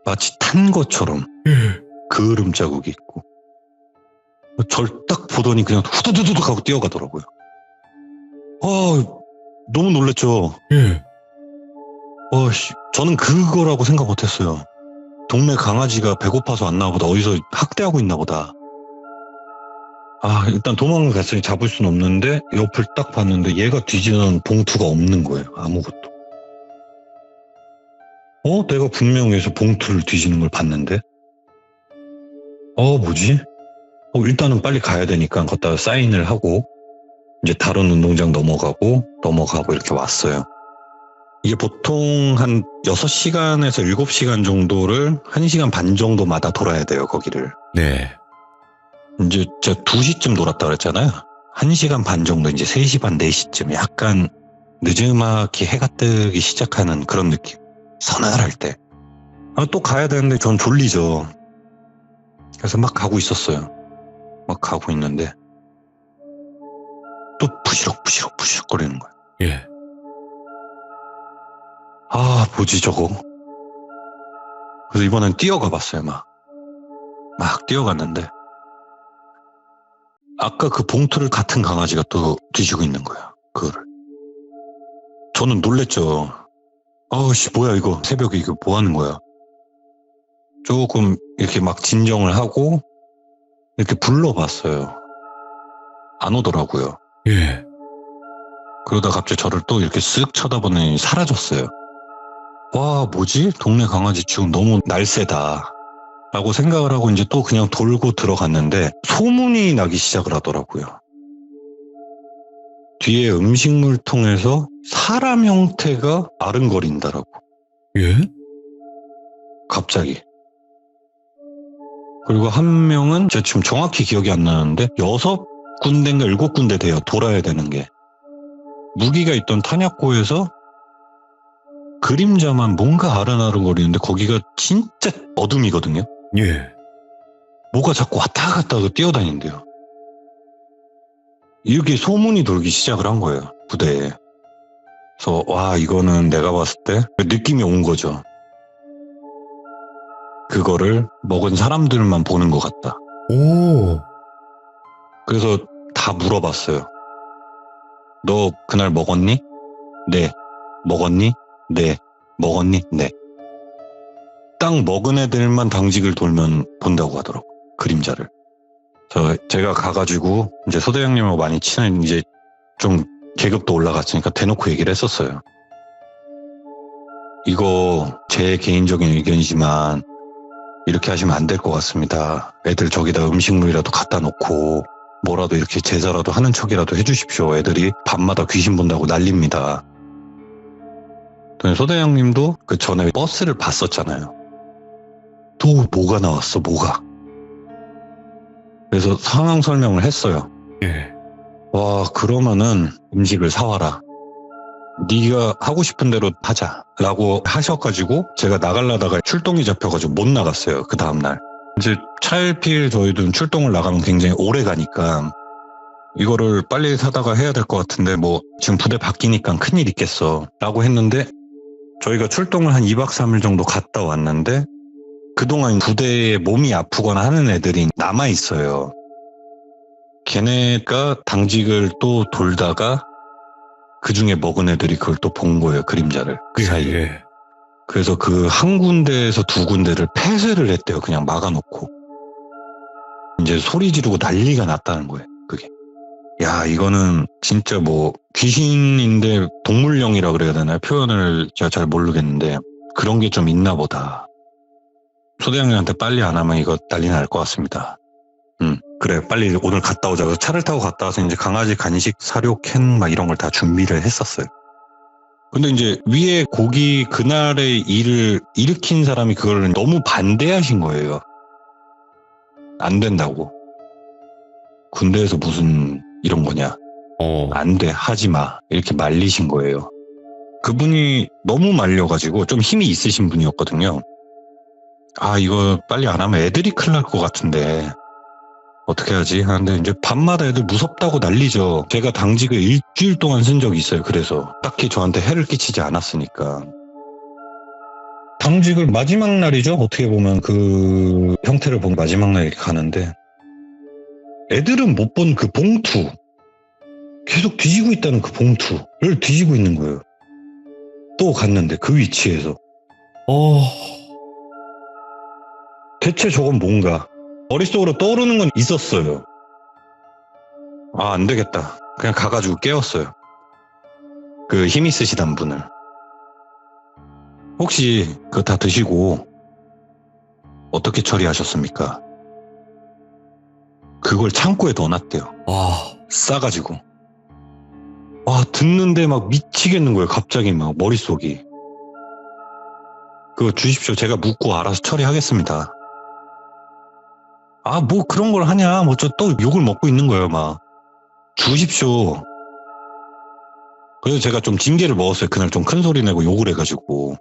마치 탄 것처럼 예. 그을음 자국이 있고 절 딱 보더니 그냥 후두두둑 하고 뛰어가더라고요. 너무 놀랬죠. 예. 저는 그거라고 생각 못했어요. 동네 강아지가 배고파서 왔나 보다. 어디서 학대하고 있나 보다. 일단 도망을 갔으니 잡을 수는 없는데 옆을 딱 봤는데 얘가 뒤지는 봉투가 없는 거예요. 아무것도. 내가 분명 여기서 봉투를 뒤지는 걸 봤는데 뭐지? 일단은 빨리 가야 되니까 걷다가 사인을 하고 이제 다른 운동장 넘어가고 이렇게 왔어요. 이게 보통 한 6시간에서 7시간 정도를 1시간 반 정도마다 돌아야 돼요, 거기를. 네. 이제 제가 2시쯤 돌았다 그랬잖아요. 1시간 반 정도, 이제 3시 반, 4시쯤 약간 늦지막히 해가 뜨기 시작하는 그런 느낌. 서늘할 때. 또 가야 되는데 전 졸리죠. 그래서 막 가고 있었어요. 막 가고 있는데 또 부시럭부시럭 거리는 거예요. 예. 뭐지 저거. 그래서 이번엔 뛰어가 봤어요. 막 뛰어갔는데 아까 그 봉투를 같은 강아지가 또 뒤지고 있는 거예요. 그거를. 저는 놀랬죠. 아우씨, 뭐야, 이거. 새벽에 이거 뭐 하는 거야. 조금 이렇게 막 진정을 하고, 이렇게 불러봤어요. 안 오더라고요. 예. 그러다 갑자기 저를 또 이렇게 쓱 쳐다보더니 사라졌어요. 와, 뭐지? 동네 강아지 지금 너무 날쌔다. 라고 생각을 하고 이제 또 그냥 돌고 들어갔는데 소문이 나기 시작을 하더라고요. 뒤에 음식물통에서 사람 형태가 아른거린다라고. 예? 갑자기. 그리고 한 명은 제가 지금 정확히 기억이 안 나는데 6군데인가 7군데 돼요. 돌아야 되는 게. 무기가 있던 탄약고에서 그림자만 뭔가 아른아른거리는데 거기가 진짜 어둠이거든요. 예. 뭐가 자꾸 왔다 갔다 뛰어다닌대요. 이렇게 소문이 돌기 시작을 한 거예요. 부대에. 그래서 와, 이거는 내가 봤을 때 느낌이 온 거죠. 그거를 먹은 사람들만 보는 것 같다. 오. 그래서 다 물어봤어요. 너 그날 먹었니? 네. 먹었니? 네. 먹었니? 네. 딱 먹은 애들만 당직을 돌면 본다고 하더라고. 그림자를. 제가 가가지고 이제 소대장님하고 많이 친한 이제 좀 계급도 올라갔으니까 대놓고 얘기를 했었어요. 이거 제 개인적인 의견이지만 이렇게 하시면 안 될 것 같습니다. 애들 저기다 음식물이라도 갖다 놓고 뭐라도 이렇게 제사라도 하는 척이라도 해주십시오. 애들이 밤마다 귀신 본다고 난립니다. 소대장님도 그 전에 버스를 봤었잖아요. 또 뭐가 나왔어, 뭐가. 그래서 상황 설명을 했어요. 예. 와, 그러면은 음식을 사와라. 네가 하고 싶은 대로 하자라고 하셔가지고 제가 나가려다가 출동이 잡혀가지고 못 나갔어요. 그 다음날. 이제 차일피일 저희도 출동을 나가면 굉장히 오래 가니까 이거를 빨리 사다가 해야 될 것 같은데 뭐 지금 부대 바뀌니까 큰일 있겠어 라고 했는데 저희가 출동을 한 2박 3일 정도 갔다 왔는데 그동안 부대에 몸이 아프거나 하는 애들이 남아있어요. 걔네가 당직을 또 돌다가 그 중에 먹은 애들이 그걸 또 본 거예요. 그림자를. 그 사이에. 예. 그래서 그 한 군데에서 두 군데를 폐쇄를 했대요. 그냥 막아놓고. 이제 소리 지르고 난리가 났다는 거예요. 그게. 야, 이거는 진짜 뭐 귀신인데 동물령이라 그래야 되나요? 표현을 제가 잘 모르겠는데 그런 게 좀 있나 보다. 소대장님한테 빨리 안 하면 이거 난리 날 것 같습니다. 그래, 빨리 오늘 갔다 오자. 그래서 차를 타고 갔다 와서 이제 강아지 간식 사료 캔 막 이런 걸 다 준비를 했었어요. 근데 이제 위에 고기 그날의 일을 일으킨 사람이 그걸 너무 반대하신 거예요. 안 된다고. 군대에서 무슨 이런 거냐. 안 돼, 하지 마. 이렇게 말리신 거예요. 그분이 너무 말려가지고 좀 힘이 있으신 분이었거든요. 아, 이거 빨리 안 하면 애들이 큰일 날 것 같은데 어떻게 하지? 하는데 이제 밤마다 애들 무섭다고 난리죠. 제가 당직을 일주일 동안 쓴 적이 있어요. 그래서 딱히 저한테 해를 끼치지 않았으니까. 당직을 마지막 날이죠. 어떻게 보면 그 형태를 보면 마지막 날 이렇게 가는데 애들은 못 본 그 봉투, 계속 뒤지고 있다는 그 봉투를 뒤지고 있는 거예요. 또 갔는데 그 위치에서 대체 저건 뭔가 머릿속으로 떠오르는 건 있었어요. 아, 안 되겠다. 그냥 가가지고 깨웠어요. 그 힘 있으시단 분을. 혹시 그거 다 드시고 어떻게 처리하셨습니까? 그걸 창고에 넣어놨대요. 싸가지고. 와, 듣는데 막 미치겠는 거예요. 갑자기 막 머릿속이. 그거 주십시오. 제가 묻고 알아서 처리하겠습니다. 아, 뭐 그런 걸 하냐. 뭐 저 또 욕을 먹고 있는 거예요. 막. 주십시오. 그래서 제가 좀 징계를 먹었어요. 그날 좀 큰 소리 내고 욕을 해가지고.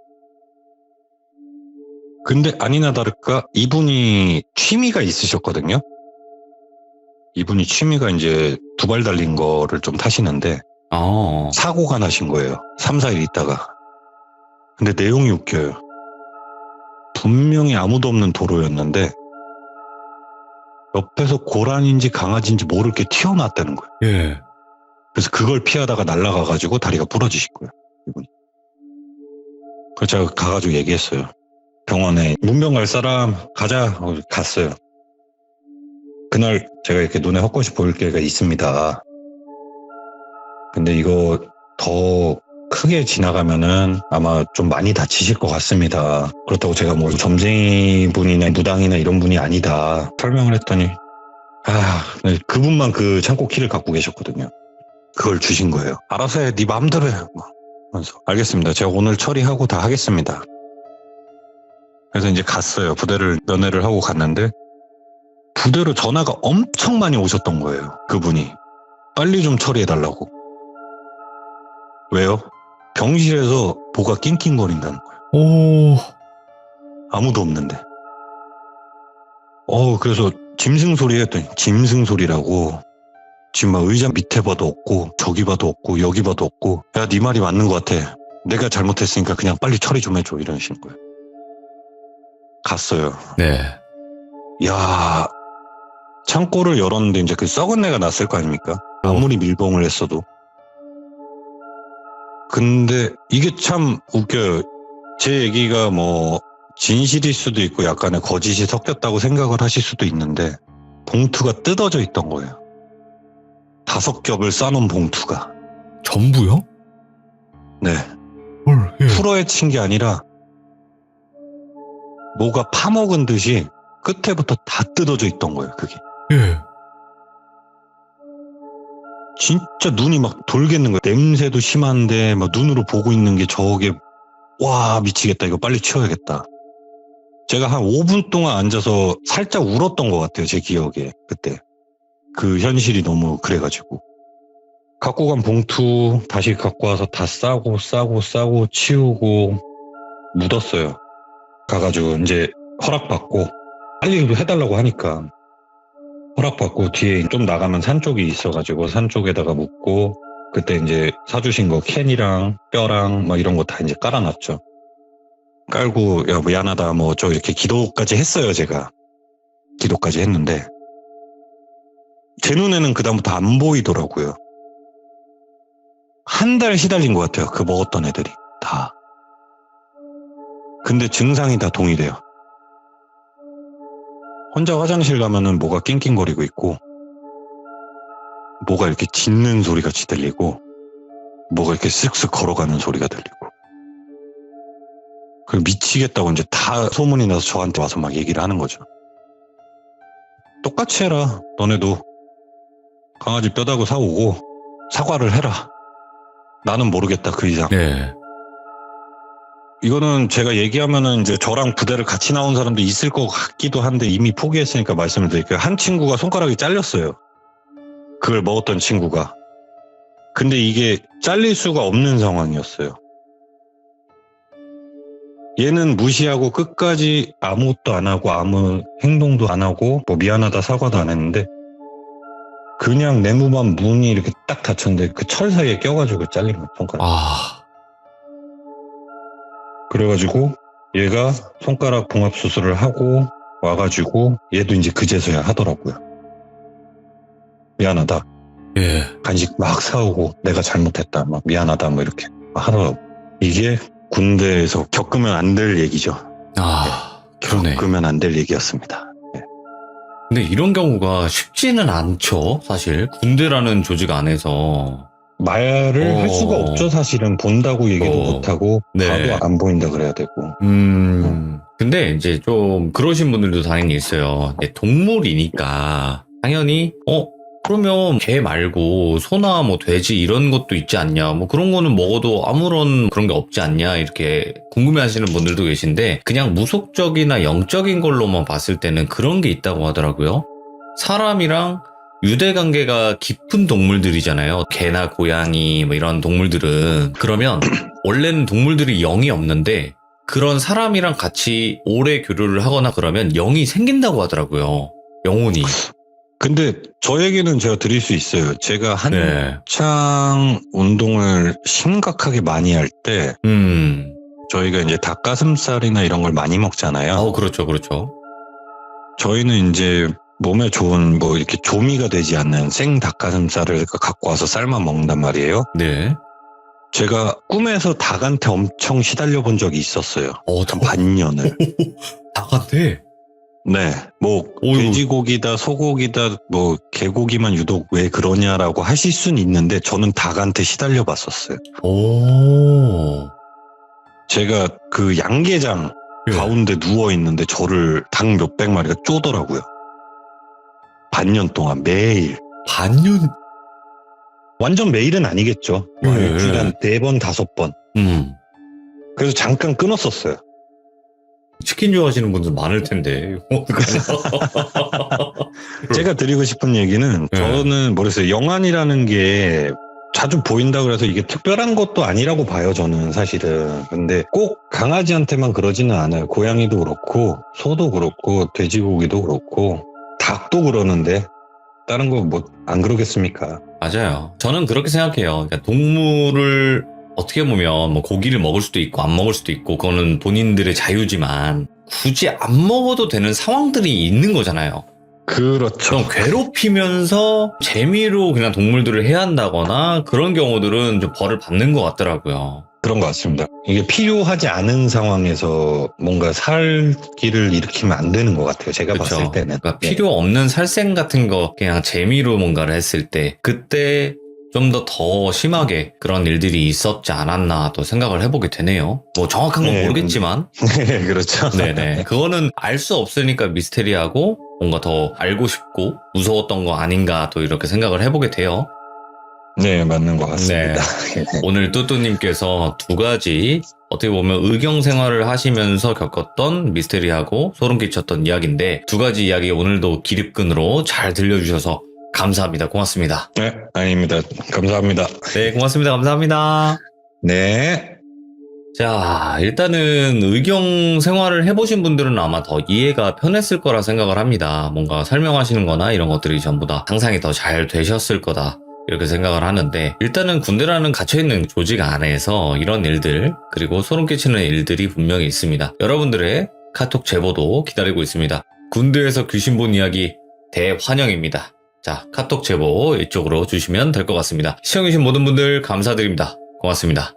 근데 아니나 다를까 이분이 취미가 있으셨거든요. 이분이 취미가 이제 두발 달린 거를 좀 타시는데 사고가 나신 거예요. 3, 4일 있다가. 근데 내용이 웃겨요. 분명히 아무도 없는 도로였는데 옆에서 고란인지 강아지인지 모를 게 튀어나왔다는 거예요. 예. 그래서 그걸 피하다가 날아가가지고 다리가 부러지신 거예요. 이분이. 그래서 제가 가가지고 얘기했어요. 병원에 문병 갈 사람 가자. 갔어요. 그날 제가 이렇게 눈에 헛것이 보일 때가 있습니다. 근데 이거 더 크게 지나가면은 아마 좀 많이 다치실 것 같습니다. 그렇다고 제가 뭐 점쟁이 분이나 무당이나 이런 분이 아니다. 설명을 했더니 그분만 그 창고 키를 갖고 계셨거든요. 그걸 주신 거예요. 알아서 해. 네 마음대로 해. 그래서 알겠습니다. 제가 오늘 처리하고 다 하겠습니다. 그래서 이제 갔어요. 부대를 면회를 하고 갔는데 부대로 전화가 엄청 많이 오셨던 거예요. 그분이. 빨리 좀 처리해달라고. 왜요? 병실에서 뭐가 낑낑거린다는 거예요. 오. 아무도 없는데. 그래서 짐승 소리 했더니 짐승 소리라고. 지금 막 의자 밑에 봐도 없고 저기 봐도 없고 여기 봐도 없고 야, 네 말이 맞는 것 같아. 내가 잘못했으니까 그냥 빨리 처리 좀 해줘. 이러시는 거예요. 갔어요. 네. 야, 창고를 열었는데 이제 그 썩은 내가 났을 거 아닙니까? 아무리 밀봉을 했어도. 근데 이게 참 웃겨요. 제 얘기가 뭐 진실일 수도 있고 약간의 거짓이 섞였다고 생각을 하실 수도 있는데 봉투가 뜯어져 있던 거예요. 5겹을 싸놓은 봉투가. 전부요? 네. 헐, 예. 풀어헤친 게 아니라 뭐가 파먹은 듯이 끝에부터 다 뜯어져 있던 거예요, 그게. 예. 진짜 눈이 막 돌겠는 거예요. 냄새도 심한데 막 눈으로 보고 있는 게 저게 와 미치겠다. 이거 빨리 치워야겠다. 제가 한 5분 동안 앉아서 살짝 울었던 것 같아요. 제 기억에 그때. 그 현실이 너무 그래가지고. 갖고 간 봉투 다시 갖고 와서 다 싸고 치우고 묻었어요. 가가지고 이제 허락받고 빨리 해달라고 하니까 허락받고 뒤에 좀 나가면 산 쪽이 있어가지고 산 쪽에다가 묻고 그때 이제 사주신 거 캔이랑 뼈랑 막 이런 거 다 이제 깔아놨죠. 깔고 야 미안하다 뭐 저 이렇게 기도까지 했어요. 제가 기도까지 했는데 제 눈에는 그다음부터 안 보이더라고요. 한 달 시달린 것 같아요. 그 먹었던 애들이 다. 근데 증상이 다 동일해요. 혼자 화장실 가면은 뭐가 낑낑거리고 있고 뭐가 이렇게 짖는 소리 같이 들리고 뭐가 이렇게 쓱쓱 걸어가는 소리가 들리고 그 미치겠다고 이제 다 소문이 나서 저한테 와서 막 얘기를 하는 거죠. 똑같이 해라. 너네도 강아지 뼈다구 사오고 사과를 해라. 나는 모르겠다 그 이상. 네. 이거는 제가 얘기하면은 이제 저랑 부대를 같이 나온 사람도 있을 것 같기도 한데 이미 포기했으니까 말씀을 드릴게요. 한 친구가 손가락이 잘렸어요. 그걸 먹었던 친구가. 근데 이게 잘릴 수가 없는 상황이었어요. 얘는 무시하고 끝까지 아무것도 안 하고 아무 행동도 안 하고 뭐 미안하다 사과도 안 했는데 그냥 내무반 문이 이렇게 딱 닫혔는데 그 철 사이에 껴가지고 잘린 거예요, 손가락. 그래가지고 얘가 손가락 봉합 수술을 하고 와가지고 얘도 이제 그제서야 하더라고요. 미안하다. 예. 간식 막 사오고 내가 잘못했다. 막 미안하다 뭐 이렇게 하더라고. 이게 군대에서 겪으면 안 될 얘기죠. 그러네. 겪으면 안 될 얘기였습니다. 네. 근데 이런 경우가 쉽지는 않죠. 사실 군대라는 조직 안에서. 말을 할 수가 없죠. 사실은 본다고 얘기도 못하고 네. 봐도 안 보인다 그래야 되고. 근데 이제 좀 그러신 분들도 당연히 있어요. 동물이니까 당연히 그러면 개 말고 소나 뭐 돼지 이런 것도 있지 않냐, 뭐 그런 거는 먹어도 아무런 그런 게 없지 않냐, 이렇게 궁금해하시는 분들도 계신데 그냥 무속적이나 영적인 걸로만 봤을 때는 그런 게 있다고 하더라고요. 사람이랑 유대관계가 깊은 동물들이잖아요. 개나 고양이 뭐 이런 동물들은. 그러면 원래는 동물들이 영이 없는데 그런 사람이랑 같이 오래 교류를 하거나 그러면 영이 생긴다고 하더라고요. 영혼이. 근데 저에게는 제가 드릴 수 있어요. 제가 한창 네. 운동을 심각하게 많이 할 때 저희가 이제 닭가슴살이나 이런 걸 많이 먹잖아요. 그렇죠, 그렇죠. 저희는 이제 몸에 좋은 뭐 이렇게 조미가 되지 않는 생 닭가슴살을 갖고 와서 삶아 먹는단 말이에요. 네. 제가 꿈에서 닭한테 엄청 시달려 본 적이 있었어요. 한 반년을. 닭한테? 네. 뭐 어이구. 돼지고기다 소고기다 뭐 개고기만 유독 왜 그러냐라고 하실 수는 있는데 저는 닭한테 시달려 봤었어요. 오. 제가 그 양계장 예. 가운데 누워 있는데 저를 닭 몇백 마리가 쪼더라고요. 반년 동안 매일. 반년? 완전 매일은 아니겠죠. 예. 일주일에 한 4번, 5번. 그래서 잠깐 끊었었어요. 치킨 좋아하시는 분들 많을 텐데. 제가 드리고 싶은 얘기는 예. 저는 모르겠어요. 영안이라는 게 자주 보인다 그래서 이게 특별한 것도 아니라고 봐요, 저는 사실은. 근데 꼭 강아지한테만 그러지는 않아요. 고양이도 그렇고 소도 그렇고 돼지고기도 그렇고 닭도 그러는데 다른 거 뭐 안 그러겠습니까? 맞아요. 저는 그렇게 생각해요. 그러니까 동물을 어떻게 보면 뭐 고기를 먹을 수도 있고 안 먹을 수도 있고 그거는 본인들의 자유지만 굳이 안 먹어도 되는 상황들이 있는 거잖아요. 그렇죠. 좀 괴롭히면서 재미로 그냥 동물들을 해야 한다거나 그런 경우들은 좀 벌을 받는 것 같더라고요. 그런 것 같습니다. 이게 필요하지 않은 상황에서 뭔가 살기를 일으키면 안 되는 것 같아요. 제가 그쵸? 봤을 때는. 그러니까 네. 필요 없는 살생 같은 거 그냥 재미로 뭔가를 했을 때 그때 좀 더 심하게 그런 일들이 있었지 않았나 또 생각을 해보게 되네요. 뭐 정확한 건 네. 모르겠지만 네, 그렇죠. 네네 그거는 알 수 없으니까 미스테리하고 뭔가 더 알고 싶고 무서웠던 거 아닌가 또 이렇게 생각을 해보게 돼요. 네, 맞는 것 같습니다. 오늘 뚜뚜님께서 두 가지 어떻게 보면 의경 생활을 하시면서 겪었던 미스테리하고 소름 끼쳤던 이야기인데 두 가지 이야기 오늘도 기립근으로 잘 들려주셔서 감사합니다. 고맙습니다. 네, 아닙니다. 감사합니다. 네, 고맙습니다. 감사합니다. 네. 자, 일단은 의경 생활을 해보신 분들은 아마 더 이해가 편했을 거라 생각을 합니다. 뭔가 설명하시는 거나 이런 것들이 전부 다 상상이 더 잘 되셨을 거다. 이렇게 생각을 하는데 일단은 군대라는 갇혀있는 조직 안에서 이런 일들 그리고 소름 끼치는 일들이 분명히 있습니다. 여러분들의 카톡 제보도 기다리고 있습니다. 군대에서 귀신 본 이야기 대환영입니다. 자, 카톡 제보 이쪽으로 주시면 될 것 같습니다. 시청해주신 모든 분들 감사드립니다. 고맙습니다.